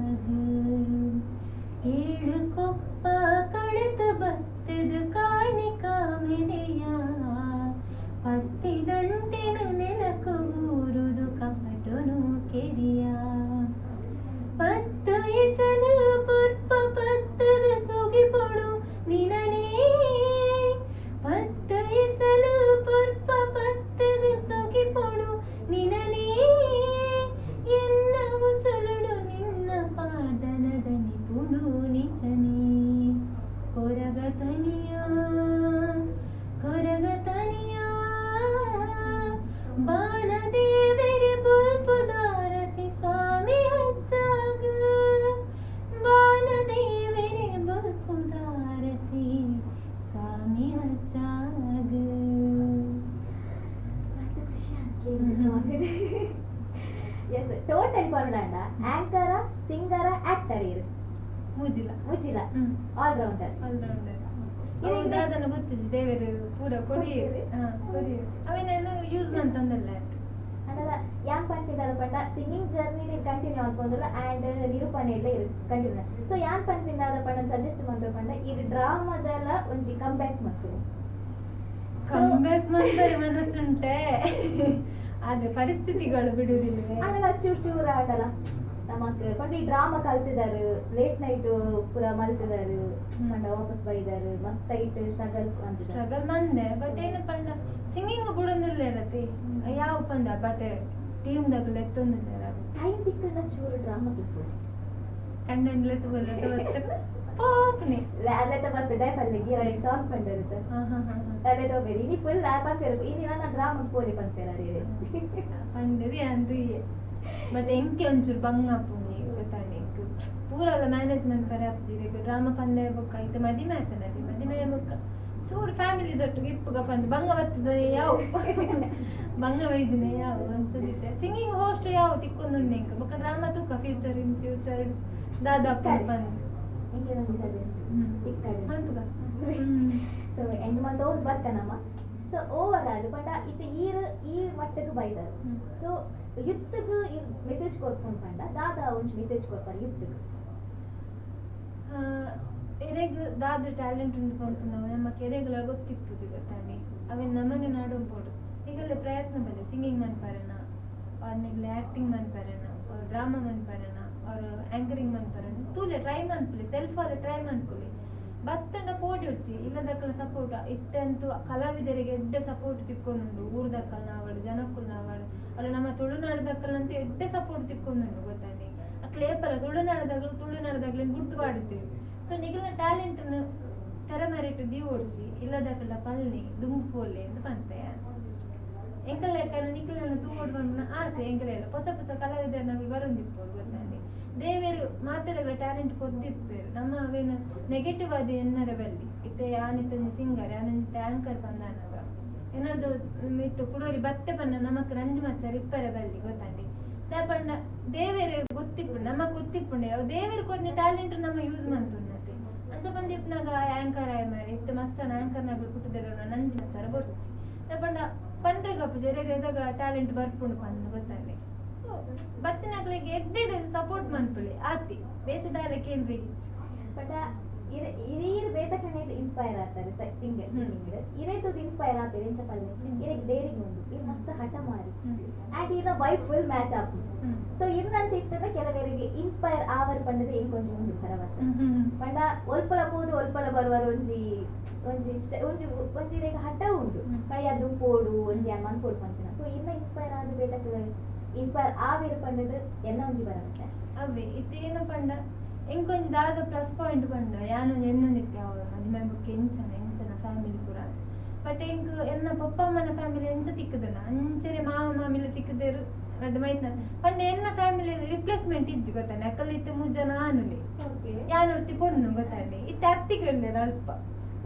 ಏಳು ಕೊಪ್ಪ ಕಳೆತ ಬತ್ತದ ಕಾಣಿಕ ಮೆರೆಯ ಪತ್ತಿದಂಟೆನು ನೆಲಕು ಊರುದು ಕಪಟನು ಕೆರಿಯ ಪತ್ತು ಎಸಲು ಪುರ್ಪ ಪತ್ತದ ಸೊಗಿಪೊಡು ನಿನನೇ ಪತ್ತು ಎಸಲು ಪುರ್ಪ ಪತ್ತದ ಸೊಗಿಪೊಡು ನಿನನೇ ಎನ್ನ ಉಸುಳುಡು ನಿನ್ನ ಪಾದನದ ನಿಪುಣು ನಿಚನೇ ಕೊರಗ ತನಿಯ ಬಾನದೇವರಿ ಬುಲ್ಪುದಾರತಿ ಸ್ವಾಮಿ ಹಚ್ಚಾಗ ಬಾನದೇವರಿ ಬುಲ್ಪುದಾರತಿ ಸ್ವಾಮಿ ಹಚ್ಚಾಗ ಮಸ್ತ್ ಖುಷಿ ಆಗ್ತದೆ ಎಸ್ ಟೋಟಲ್ ಪನ್ನಡ ಆಂಕರ ಸಿಂಗರ ಆಕ್ಟರ್ ಇರು ಮುಜಿಲ ಆಲ್ ರೌಂಡರ್ ಅದನ್ನು ಗೊತ್ತಿದ್ದು ದೇವರು ಪೂರ ಕೊಡಿಯರು ಅವೇನೇನು ಯೂಸ್ ಮಾಡ್ತಂದಲ್ಲ ಅದಲ್ಲ ಯಾನ್ ಪಂಪಿದಾರ ಪಂಡ ಸಿಂಗಿಂಗ್ ಜರ್ನಿ ಕಂಟಿನ್ಯೂ ಆಗ್ಬೋದಲ್ಲ ಆ್ಯಂಡ್ ನಿರೂಪಣೆ ಎಲ್ಲ ಕಂಟಿನ್ಯೂ ಸೊ ಯಾನ್ ಪಂಪಿದಾರ ಪಂಡ ಸಜೆಸ್ಟ್ ಮಾಡ್ರೆ ಪಂಡ ಇದು ಡ್ರಾಮಾದಲ್ಲ ಒಂಜಿ ಕಂಬ್ಯಾಕ್ ಮಾಡ್ತೀನಿ ಕಂಬ್ಯಾಕ್ ಮಾಡ್ತಾರೆ ಮನಸ್ಸುಂಟೆ ಆದ್ರೆ ಪರಿಸ್ಥಿತಿಗಳು ಬಿಡುವುದಿಲ್ಲ ಅದೆಲ್ಲ ಚೂರ್ ಚೂರ ಆಡಲ್ಲ ನಮಕ್ ಪಂಡ ಈ ಡ್ರಾಮಾ ಕಲ್ತಿದಾರು ಲೇಟ್ ನೈಟ್ ಪೂರ ಮಲ್ತಿದಾರು ಪಂಡ ವಾಪಸ್ ಬೈದಾರು ಮಸ್ತ್ ಐಟ್ ಸ್ಟ್ರಗಲ್ ಮಂದೆ ಬಟ್ ಏನು ಪಂಡ ಸಿಂಗಿಂಗ್ ಬಿಡೋದಿಲ್ಲ ಇರತ್ತೆ ಯಾವ ಪಂಡ ಬಟ್ ಟೀಮ್ ದಾಗ ಎತ್ತೊಂದಿಲ್ಲ ಟೈಮ್ ತಿಕ್ಕಲ್ಲ ಚೂರು ಡ್ರಾಮಾ ತಿಕ್ಕೋದು ಕಂಡನ್ಲೆ ತಗೊಳ್ಳ ಪೋಪ್ನೆ ಅಲ್ಲೇ ಬರ್ತದೆ ಪಲ್ಲೆಗೆ ಅವರಿಗೆ ಸಾಂಗ್ ಪಂಡಿರುತ್ತೆ ಅಲ್ಲೇ ತಗೋಬೇಡಿ ಇನಿ ಫುಲ್ ಪಂಪೇರು ಇನಿ ನನ್ನ ಡ್ರಾಮಾ ಪೋಲಿ ಪಂಪೇರ ಪಂಡದಿ ಅಂದು ಬಟ್ ಎಂಕೆ ಒಂಚೂರು ಬಂಗ ಪೂನಿ ಗೊತ್ತಾನೆ ಪೂರಲ್ಲ ಮ್ಯಾನೇಜ್ಮೆಂಟ್ ಬರ ಆಗ್ತಿದೆ ಡ್ರಾಮಾ ಪಂದೆ ಬೊಕ್ಕ ಐತೆ ಮದಿಮೆ ಆಯ್ತಾನದಿ ಮದಿಮೆ ಬೊಕ್ಕ ಚೂರು ಫ್ಯಾಮಿಲಿ ದೊಟ್ಟಿಗೆ ಇಪ್ಪುಗ ಪಂದು ಬಂಗ ಬರ್ತದೆ ಯಾವ ಬಂಗ ವೈದ್ಯನೆ ಯಾವ ಅನ್ಸದಿತ್ತೆ ಸಿಂಗಿಂಗ್ ಹೋಸ್ಟ್ ಯಾವ ತಿಕ್ಕೊಂದುಂಡೆ ಇಂಕ ಬೊಕ್ಕ ಡ್ರಾಮಾ ತೂಕ ಫ್ಯೂಚರ್ ಇನ್ ಫ್ಯೂಚರ್ ದಾದಾಪ ಬಂದು ಇಂಗೆ ನಂಗೆ ಸಜೆಸ್ಟ್ ತಿಕ್ಕಡೆ ಮಂತುಗ ಸೊ ಎಂಡ್ ಮಂತ್ ಓದ್ ಬರ್ತಾನಮ್ಮ ಸೊ ಓವರ್ ಆಲ್ ಬಟ್ ಇದು ಈ ಮಟ್ಟಕ್ಕೆ ಬೈದಾರು ಸೊ ಯುತ್ತ್ಗೆ ಮೆಸೇಜ್ ಕೊಡ್ಕೊಂಡು ಪಂಡ ದಾದ ಒಂಚು ಮೆಸೇಜ್ ಕೊಡ್ತಾರೆ ಯುತ್ತ್ಗೆ ಎರೆಗ್ ದಾದ ಟ್ಯಾಲೆಂಟ್ ಉಂಟು ನಾವು ನಮ್ಮ ಕೆರೆಗಳ ಗೊತ್ತಿಪ್ಪುದು ಗೊತ್ತಾನೆ ಅವೇನು ನಮ್ಮನೆ ನಾಡೋಂಪೋಡು ಈಗಲೇ ಪ್ರಯತ್ನ ಬಲ್ಲ ಸಿಂಗಿಂಗ್ ಮನ್ಪಾರಣ ಅವ್ರನ್ನೆಲ್ಲ ಆ್ಯಕ್ಟಿಂಗ್ ಮನ್ಪಾರಣ ಅವ್ರು ಡ್ರಾಮಾ ಮನ್ಪಾರಣ ಅವ್ರು ಆ್ಯಂಕರಿಂಗ್ ಮನ್ಪಾರಣ ತೂಲೆ ಟ್ರೈ ಮನ್ಪುಲಿ ಸೆಲ್ಫ್ ಅಲ್ಲ ಟ್ರೈ ಮನ್ಪುಲಿ ಬತ್ತಂಡ ಪೋಟಿ ಉಡ್ಚಿ ಇಲ್ಲದಕ್ಕಲ ಸಪೋರ್ಟ್ ಇತ್ತಂತೂ ಕಲಾವಿದರಿಗೆ ಎಡ್ಡೆ ಸಪೋರ್ಟ್ ತಿಕ್ಕೊಂಡುಂಡು ಊರ್ದಕ್ಕಲ್ ನಾವಾಡು ಜನಕ್ಕಲ್ ನಾವಾಡು ಅಲ್ಲ ನಮ್ಮ ತುಳುನಾಡದಕ್ಕಲ್ಲಂತೂ ಎಡ್ಡೆ ಸಪೋರ್ಟ್ ತಿಕ್ಕೊಂಡುಂಡು ಗೊತ್ತಾನೆ ಅಕ್ಲೇಪಲ್ಲ ತುಳುನಾಡದಾಗ್ಲಿ ಗುರ್ತು ಪಾಡಿச்சு ಸೊ ನಿಗಲ ಟ್ಯಾಲೆಂಟ್ ತೆರೆ ಮರೆಟ್ಟು ದಿ ಓಡ್ಚಿ ಇಲ್ಲದಕ್ಕಲ್ಲ ಪಲ್ನಿ ದುಂಬು ಪೋಲೆ ಅಂತ ಪಂತೆ ಎಂಕಲೆಕ್ಕ ನಿಕ್ಕಲೆಲ್ಲ ತೂಗೊಡ್ಕೊಂಡು ಆಸೆ ಎಂಕಲೆಲ್ಲ ಹೊಸ ಹೊಸ ಕಲಾವಿದರನ್ನ ಬರೋದಿಪ್ಪೋಡು ಗೊತ್ತಂడి ದೇವರು ಮಾತಾಡಗಳ ಟ್ಯಾಲೆಂಟ್ ಕೊದ್ದಿಪ್ಪೇರು ನಮ್ಮ ಅವೇನು ನೆಗೆಟಿವ್ ಆದ ಎನ್ನರ ಬಲ್ಲಿ ಇತ್ತೆ ಯಾನಿತ್ತೊಂದು ಸಿಂಗರ್ ಯಾನೊಂದು ಆಂಕರ್ ಬಂದಾನಾಗ ಏನಾದ್ರು ಮಿತ್ತು ಕುಡೋರಿ ಬತ್ತೆ ಪನ್ನ ನಮಕ್ ರಂಜು ಮಚ್ಚ ರಿಪ್ಪರ ಬಲ್ಲಿ ಗೊತ್ತಂಡಿ ದಾಪಣ್ಣ ದೇವೇರು ಗೊತ್ತಿಪ್ಪು ನಮಗ್ ಗೊತ್ತಿಪ್ಪುಂಡೆ ಅವು ದೇವೇರು ಕೊಡ್ನೆ ಟ್ಯಾಲೆಂಟ್ ನಮ್ಮ ಯೂಸ್ ಮಾಡ್ತುನ್ನತೆ ಅಂಚ ಬಂದಿಪ್ಪನಾಗ ಆಂಕರ್ ಆಯ ಮಾಡಿ ಇತ್ತು ಮಸ್ತ್ ಆಂಕರ್ನಾಗ ಕುಟ್ಟಿದ್ರೆ ನಂಜು ಮಚ್ಚಾರ ಬರ್ಚಿ ದಾಪಣ್ಣ ಪಂಡ್ರೆಗಪ್ಪು ಜರೆಗೆದಾಗ ಟ್ಯಾಲೆಂಟ್ ಬರ್ಪುಂಡು ಪಂದು ಗೊತ್ತಂಡಿ ಸೊ ಬತ್ತಿನಾಗ್ಲಿಗೆ ಎಡ್ಡೆಡ್ ಸಪೋರ್ಟ್ ಮನ್ಪುಳಿ ಆತಿ ಬೇತದಾಲಕ್ಕೆ ಏನ್ರಿ ಬಟ್ ಇರೀರ್ ಬೇತ ಕಣ್ಣೆ ಇನ್ಸ್ಪೈರ್ ಆಗ್ತಾರೆ ಸಿಂಗರ್ ಇರೇತು ಇನ್ಸ್ಪೈರ್ ಆಗ್ತಾರೆ ಎಂಚ ಪಲ್ಲೆ ಇರೇಕ್ ಡೇರಿಂಗ್ ಒಂದು ಇದು ಮಸ್ತ್ ಹಠ ಮಾರಿ ಅಂಡ್ ಇರ ವೈಫ್ ಫುಲ್ ಮ್ಯಾಚ್ ಆಪ್ ಸೊ ಇದು ನನ್ನ ಚಿತ್ತದ ಕೆಲವರಿಗೆ ಇನ್ಸ್ಪೈರ್ ಆವರ್ ಪಂಡದ ಏನ್ ಕೊಂಚ ಒಂದು ತರವತ್ತ ಪಂಡ ಒಲ್ಪಲ ಪೋದು ಒಲ್ಪಲ ಬರುವರು ಒಂಜಿ ಒಂಜಿ ಒಂಜಿ ಒಂಜಿ ರೇಗ ಹಠ ಉಂಟು ಕೈ ಅದು ಪೋಡು ಒಂಜಿ ಅಮ್ಮನ್ ಪೋಡು ಪಂತಿನ ಸೊ ಇನ್ನ ಇನ್ಸ್ಪೈರ್ ಆದ ಬೇತಕ್ಕೆ ಇನ್ಸ್ಪೈರ್ ಆವೇರು ಪಂಡದ ಎನ್ನ ಒಂಜಿ ಬರತ್ತೆ ಅವೇ ಇತ್ತೇನ ಪಂಡ ಎಂಕೊಂದು ದಾದ ಪ್ಲಸ್ ಪಾಯಿಂಟ್ ಬಂದ ಯಾನೊಂದು ಎನ್ನೊಂದಿತ್ತೆ ಅವರು ಮದುವೆ ಬಗ್ಗೆ ಎಂಚನ ಫ್ಯಾಮಿಲಿ ಪೂರ ಬಟ್ ಎಂಕ್ ಎನ್ನ ಪಪ್ಪ ಅಮ್ಮನ ಫ್ಯಾಮಿಲಿ ಎಂಚ ತಿಕ್ಕದನ ಅಂಚನೆ ಮಾವ ಮಾಮಿಲ ತಿಕ್ಕದೇರು ಅದು ಮೈತ ಪಂಡ ಎನ್ನ ಫ್ಯಾಮಿಲಿ ರಿಪ್ಲೇಸ್ಮೆಂಟ್ ಇಜ್ಜು ಗೊತ್ತಾನೆ ಅಕ್ಕಲಿತ್ತು ಮುಜ್ಜನ ಆನುಲೆ ಯಾನೊತ್ತಿ ಪೊಣ್ಣು ಗೊತ್ತಾನೆ ಇತ್ತೆ ಅತ್ತಿಗಲ್ಲೆ ಅಲ್ಪ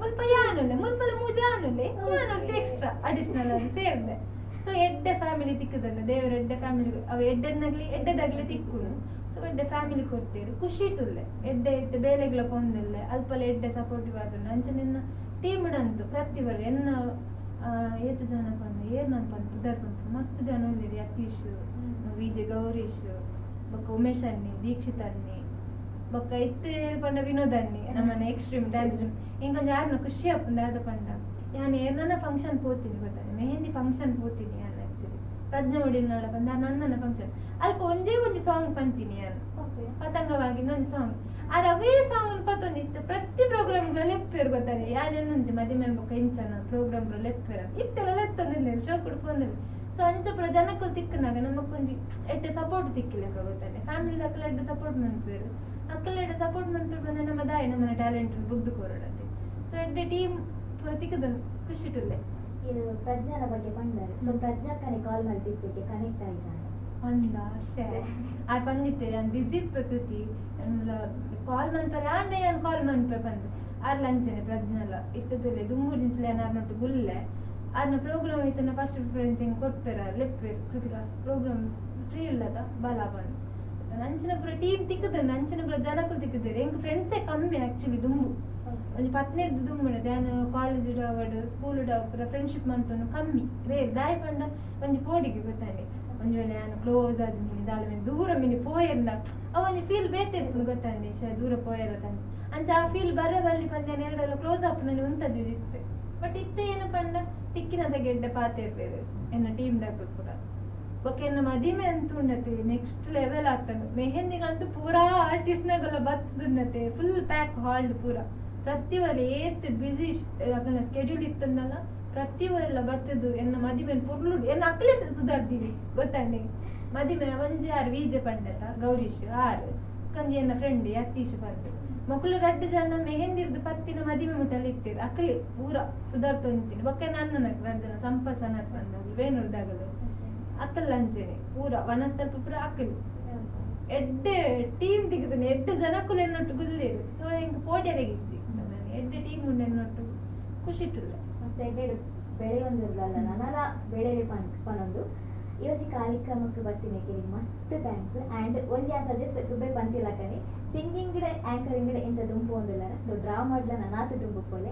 ಮುಲ್ಪ ಯಾನುಲೆ ಮುಲ್ಪಲ ಮುಜ ಆನುಲೆ ಯಾನೊತ್ತಿ ಎಕ್ಸ್ಟ್ರಾ ಅಡಿಷನಲ್ ಆಗಿ ಸೇರ್ದೆ ಸೊ ಎಡ್ಡೆ ಫ್ಯಾಮಿಲಿ ತಿಕ್ಕದಲ್ಲ ದೇವರ ಎಡ್ಡೆ ಫ್ಯಾಮಿಲಿ ಅವು ಎಡ್ಡೆದಾಗ್ಲಿ ತಿಕ್ಕುನು ಸೊ ಎಡ್ಡೆ ಫ್ಯಾಮಿಲಿ ಕೊಡ್ತೀರಿ ಖುಷಿ ಇಟ್ಟುಲ್ಲೆ ಎಡ್ಡೆ ಇತ್ತು ಬೇಲೆಗ್ಲ ಪೊಂದಿಲ್ಲೆ ಅಲ್ಪಲ ಎಡ್ಡೆ ಸಪೋರ್ಟಿವ್ ಆದ್ರು ಅಂಚನಿನ್ನ ಟೀಮ್ ಅಂತು ಪ್ರತಿವರು ಎನ್ನ ಏತು ಜನ ಬಂದು ಏನ್ ಅನ್ಪಂತ ಉದಾರ್ ಬಂತು ಮಸ್ತ್ ಜನ ಉಂದಿರಿ ಯತೀಶ್ ವಿಜಯ್ ಗೌರೀಶ್ ಬೊಕ್ಕ ಉಮೇಶ್ ಅನ್ನಿ ದೀಕ್ಷಿತ್ ಅನ್ನಿ ಬೊಕ್ಕ ಇತ್ತೆ ಪಂಡ ವಿನೋದ್ ಅನ್ನಿ ನಮ್ಮನೆ ಎಕ್ಸ್ಟ್ರೀಮ್ ಡ್ಯಾನ್ಸ್ ಇಂಕೊಂದು ಯಾರನ್ನ ಖುಷಿ ಅಪ್ಪಂದ ಆದ ಪಂಡ ನಾನು ಏನನ್ನ ಫಂಕ್ಷನ್ ಹೋಗ್ತೀನಿ ಗೊತ್ತಾನೆ ಮೆಹಂದಿ ಫಂಕ್ಷನ್ ಹೋಗ್ತೀನಿ ನಾನು ಆಕ್ಚುಲಿ ಪ್ರಜ್ಞೆ ಒಡಿನಾಳ ಬಂದ ನನ್ನನ ಫಂಕ್ಷನ್ ಅಲ್ಪ ಒಂದೇ ಒಂದು ಸಾಂಗ್ ಪಂತೀನಿ ನಾನು ಪತಂಗವಾಗಿ ಇನ್ನೊಂದು ಸಾಂಗ್ ಆ ರವೇ ಸಾಂಗ್ ಪತ್ತೊಂದಿತ್ತು ಪ್ರತಿ ಪ್ರೋಗ್ರಾಮ್ಗಳು ಎಪ್ಪೇರು ಗೊತ್ತಾನೆ ಯಾನೇನಂತೆ ಮದುವೆ ಬೊಕ್ಕ ಇಂಚನ ಪ್ರೋಗ್ರಾಮ್ಗಳು ಎಪ್ಪೇರ ಇತ್ತೆಲ್ಲ ಎತ್ತೊಂದಿಲ್ಲ ಶೋ ಕುಡ್ಕೊಂಡ್ರಿ ಸೊ ಅಂಚಪುರ ಜನಕ್ಕೂ ತಿಕ್ಕನಾಗ ನಮಗೊಂಜಿ ಎಡ್ಡೆ ಸಪೋರ್ಟ್ ತಿಕ್ಕಿಲ್ಲ ಗೊತ್ತಾನೆ ಫ್ಯಾಮಿಲಿ ಅಕ್ಕಲ ಎಡ್ಡೆ ಸಪೋರ್ಟ್ ಮಾಡ್ಪೇರು ಅಕ್ಕಲ ಎಡ್ಡೆ ಸಪೋರ್ಟ್ ಮಾಡ್ಪೇರು ಬಂದ್ರೆ ನಮ್ಮ ದಾಯಿ ನಮ್ಮನ ಟ್ಯಾಲೆಂಟ್ ಬುಡ್ದು ಕೊರಡತ್ತೆ ಸೊ ಎಡ್ಡೆ ಟೀಮ್ ತಿಕ್ಕದನ್ನು ಖುಷಿ ಇಟ್ಟುಲ್ಲೆ ಇದು ಪ್ರಜ್ಞಾನ ಬಗ್ಗೆ ಬಂದರೆ ಸೊ ಪ್ರಜ್ಞಾಕ್ಕನೆ ಕಾಲ್ ಮಾಡಿ ತಿಕ್ಕಿಕ್ಕೆ ಕನೆಕ್ಟ್ ಆಯ್ತಾನೆ ಅಂದ ಶೇ ಆ ಬಂದಿತ್ತೆ ನಾನು ಬಿಸಿ ಪ್ರಕೃತಿ ಕಾಲ್ ಮನ್ಪರೆ ಆಂಡೆ ನಾನು ಕಾಲ್ ಮನ್ಪೆ ಬಂದು ಆರ್ ಲಂಚನೆ ಪ್ರಜ್ಞಾಲ ಇತ್ತದಲ್ಲೇ ದುಂಬು ಜಿನ್ಸ್ಲೆ ಏನಾರ್ನೊಟ್ಟು ಗುಲ್ಲೆ ಅದನ್ನ ಪ್ರೋಗ್ರಾಮ್ ಐತನ ಫಸ್ಟ್ ಪ್ರಿಫರೆನ್ಸ್ ಹಿಂಗೆ ಕೊಟ್ಪೇರ ಲೆಪ್ಪೇರು ಕೃತಿಕ ಪ್ರೋಗ್ರಾಮ್ ಫ್ರೀ ಇಲ್ಲದ ಬಲ ಬಂದು ನಂಚಿನ ಪುರ ಟೀಮ್ ತಿಕ್ಕದ ನಂಚಿನ ಪುರ ಜನಕ್ಕೂ ತಿಕ್ಕದಿರಿ ಹೆಂಗೆ ಫ್ರೆಂಡ್ಸೇ ಕಮ್ಮಿ ಆಕ್ಚುಲಿ ದುಂಬು ಒಂದು 15 ದುಂಬುಂಡು ನಾನು ಕಾಲೇಜ್ ಡಾವಡ್ ಸ್ಕೂಲ್ ಡಾವಡ್ ಫ್ರೆಂಡ್ಶಿಪ್ ಮಂತನು ಕಮ್ಮಿ ರೇರ್ ದಾಯಿ ಪಂಡ ಒಂಜಿ ಪೋಡಿಗೆ ಗೊತ್ತಾನೆ ಒಂಜಿ ವೇಳೆ ನಾನು ಕ್ಲೋಸ್ ಆದ ಮೀನಿ ದಾಲ ಮೇಲೆ ದೂರ ಮೀನಿ ಪೋಯರ್ಲ ಅವ ಒಂಜಿ ಫೀಲ್ ಬೇತಿರ್ಪುಡು ಗೊತ್ತಾನೆ ದೂರ ಪೋಯರ ತಂದು ಅಂಚ ಆ ಫೀಲ್ ಬರದಲ್ಲಿ ಪಂದ್ಯ ಎರಡೆಲ್ಲ ಕ್ಲೋಸ್ ಅಪ್ ನನಗೆ ಉಂಟದಿತ್ತು ಬಟ್ ಇತ್ತೆ ಏನು ಪಂಡ ತಿಕ್ಕಿನದ ಗೆಡ್ಡೆ ಪಾತಿರ್ಬೇರು ಎನ್ನ ಟೀಮ್ ದಾಗ ಪೂರ ಬೊಕ್ಕ ಎನ್ನ ಮದಿಮೆ ಅಂತ ಉಂಡತೆ ನೆಕ್ಸ್ಟ್ ಲೆವೆಲ್ ಆಗ್ತಾನೆ ಮೆಹಂದಿಗಂತೂ ಪೂರಾ ಆರ್ಟಿಸ್ಟ್ನಾಗೆಲ್ಲ ಬರ್ತದನ್ನತೆ ಫುಲ್ ಪ್ಯಾಕ್ ಹಾಲ್ಡ್ ಪೂರ ಪ್ರತಿವರೆ ಏತ್ ಬಿಸಿ ಅದನ್ನ ಸ್ಕೆಡ್ಯೂಲ್ ಇತ್ತಂದಲ್ಲ ಪ್ರತಿವರೆಲ್ಲ ಬರ್ತದ್ದು ಎನ್ನ ಮದಿಮೆ ಪೊರ್ಲು ಎನ್ನ ಅಕ್ಲೆ ಸುಧಾರ್ತೀವಿ ಗೊತ್ತಾನೆ ಮದಿಮೆ ಒಂಜಿ ಆರು ವಿಜೆ ಪಂಡತ ಗೌರೀಶ್ ಆರು ಕಂಜಿ ಎನ್ನ ಫ್ರೆಂಡ್ ಯತೀಶ್ ಬಂದು ಮಕ್ಕಳು 2 ಜನ ಮೆಹಂದಿರ್ದು ಪತ್ತಿನ ಮದಿಮೆ ಮುಟ್ಟಲ್ಲಿ ಇರ್ತೀರಿ ಅಕ್ಲೆ ಪೂರ ಸುಧಾರ್ತೊಂತೀನಿ ಬೊಕ್ಕ ನನ್ನ 2 ಜನ ಸಂಪಸನತ್ ಬಂದವು ವೇಣುರ್ದಾಗಲು ಅಕ್ಕಲ್ ಅಂಚೆನೆ ಪೂರ ವನಸ್ತಲ್ಪ ಪೂರ ಅಕ್ಕಲು ಎಡ್ಡೆ ಟೀಮ್ ತೆಗೆದನೆ 2 ಜನಕ್ಕೂ ಎನ್ನೊಟ್ಟು ಗುಲ್ಲೇರು ಸೊ ಹಿಂಗೆ ಪೋಟೆರೆಗಿಚ್ಚಿ ಎಡ್ಡೆ ಟೀಮ್ ಉಂಡು ಎನ್ನೊಟ್ಟು ಖುಷಿ ಇಟ್ಟುಲ್ಲ ಮತ್ತೆ ಎಡ್ಡೆ ಬೆಳೆ ಒಂದಿರಲ್ಲ ನನಲ ಬೆಳೆಲೆ ಪನೊಂದು ಇವತ್ತು ಕಾರ್ಯಕ್ರಮಕ್ಕೆ ಬರ್ತೀನಿ ಕೇಳಿ ಮಸ್ತ್ ಥ್ಯಾಂಕ್ಸ್ ಆ್ಯಂಡ್ ಒಂಜಿ ಆ ಸಜೆಸ್ಟ್ ದುಬ್ಬೆ ಬಂತಿಲ್ಲ ಕಣಿ ಸಿಂಗಿಂಗ್ ಗಿಡ ಆಂಕರಿಂಗ್ ಗಿಡ ಇಂಚ ದುಂಪು ಒಂದಿಲ್ಲ ಸೊ ಡ್ರಾಮಾಡ್ಲ ನಾತು ದುಂಬುಕೊಳ್ಳೆ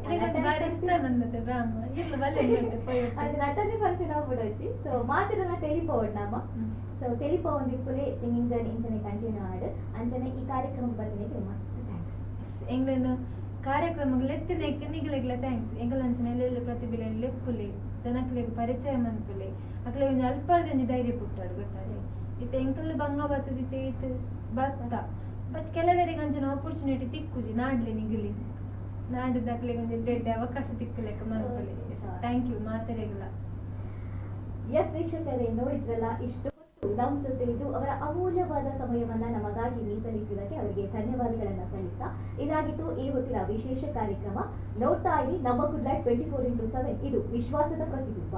ಅದು ನಟನೆ ಬರ್ತೀನಿ ನಾವು ಬಿಡೋಚಿ ಸೊ ಮಾತಿರಲ್ಲ ತೆಲಿಪೋಡ್ ನಮ್ಮ ಸೊ ತೆಲಿಪೋ ಒಂದಿಪ್ಪುಲೆ ಸಿಂಗಿಂಗ್ ಜರ್ನಿ ಇಂಚನೆ ಕಂಟಿನ್ಯೂ ಆಡು ಅಂಚನೆ ಈ ಕಾರ್ಯಕ್ರಮಕ್ಕೆ ಬರ್ತೀನಿ ಮಸ್ತ್ ಥ್ಯಾಂಕ್ಸ್ ಎಂಗ್ಲೇನು ಕಾರ್ಯಕ್ರಮಗಳು ಎತ್ತಿನ ನಿಗಲೆಗ್ಲ ಥ್ಯಾಂಕ್ಸ್ ಎಂಗಲ್ ಅಂಚನೆ ಎಲ್ಲೆಲ್ಲ ಪ್ರತಿಭೆ ಲೆಪ್ಪುಲೆ ಜನಕ್ಲೆಗ್ ಪರಿಚಯ ಮನ್ಪುಲೆ ಅಕ್ಲೆ ಒಂದು ಅಲ್ಪರ್ದೊಂದು ಧೈರ್ಯ ಪುಟ್ಟಾಡು ಗೊತ್ತಾಳೆ ಇತ್ತೆ ಎಂಕಲ್ ಬಂಗ ಬರ್ತದಿತ್ತೆ ಇತ್ತು ಬರ್ತ ಬಟ್ ಕೆಲವರಿಗೆ ಅಂಚನ ಆಪರ್ಚುನಿಟಿ ತಿಕ್ಕುಜಿ ನಾಡ್ಲೆ ನಿಗಲಿ ನಾಡಿದಾಗ್ಲೆ ಒಂದು ದೊಡ್ಡ ಅವಕಾಶ ತಿಕ್ಕಲೆಕ್ಕ ಮನ್ಪುಲೆ ಥ್ಯಾಂಕ್ ಯು ಮಾತಾಡಿಲ್ಲ ಎಸ್ ವೀಕ್ಷಕರೇ ನೋಡಿದ್ರಲ್ಲ ಇಷ್ಟು ನಮ್ಮ ಜೊತೆ ಇದ್ದು ಅವರ ಅಮೂಲ್ಯವಾದ ಸಮಯವನ್ನ ನಮಗಾಗಿ ಮೀಸಲಿಟ್ಟಿದ್ದಕ್ಕೆ ಅವರಿಗೆ ಧನ್ಯವಾದಗಳನ್ನ ಸಲ್ಲಿಸ್ತಾ ಇದಾಗಿತ್ತು ಈ ಹೊತ್ತಿನ ವಿಶೇಷ ಕಾರ್ಯಕ್ರಮ. ನೋಡ್ತಾ ಇರಿ ನಮ್ಮ ಗುಡ್ ಲೈಫ್ 24x7. ಇದು ವಿಶ್ವಾಸದ ಪ್ರತಿಬಿಂಬ.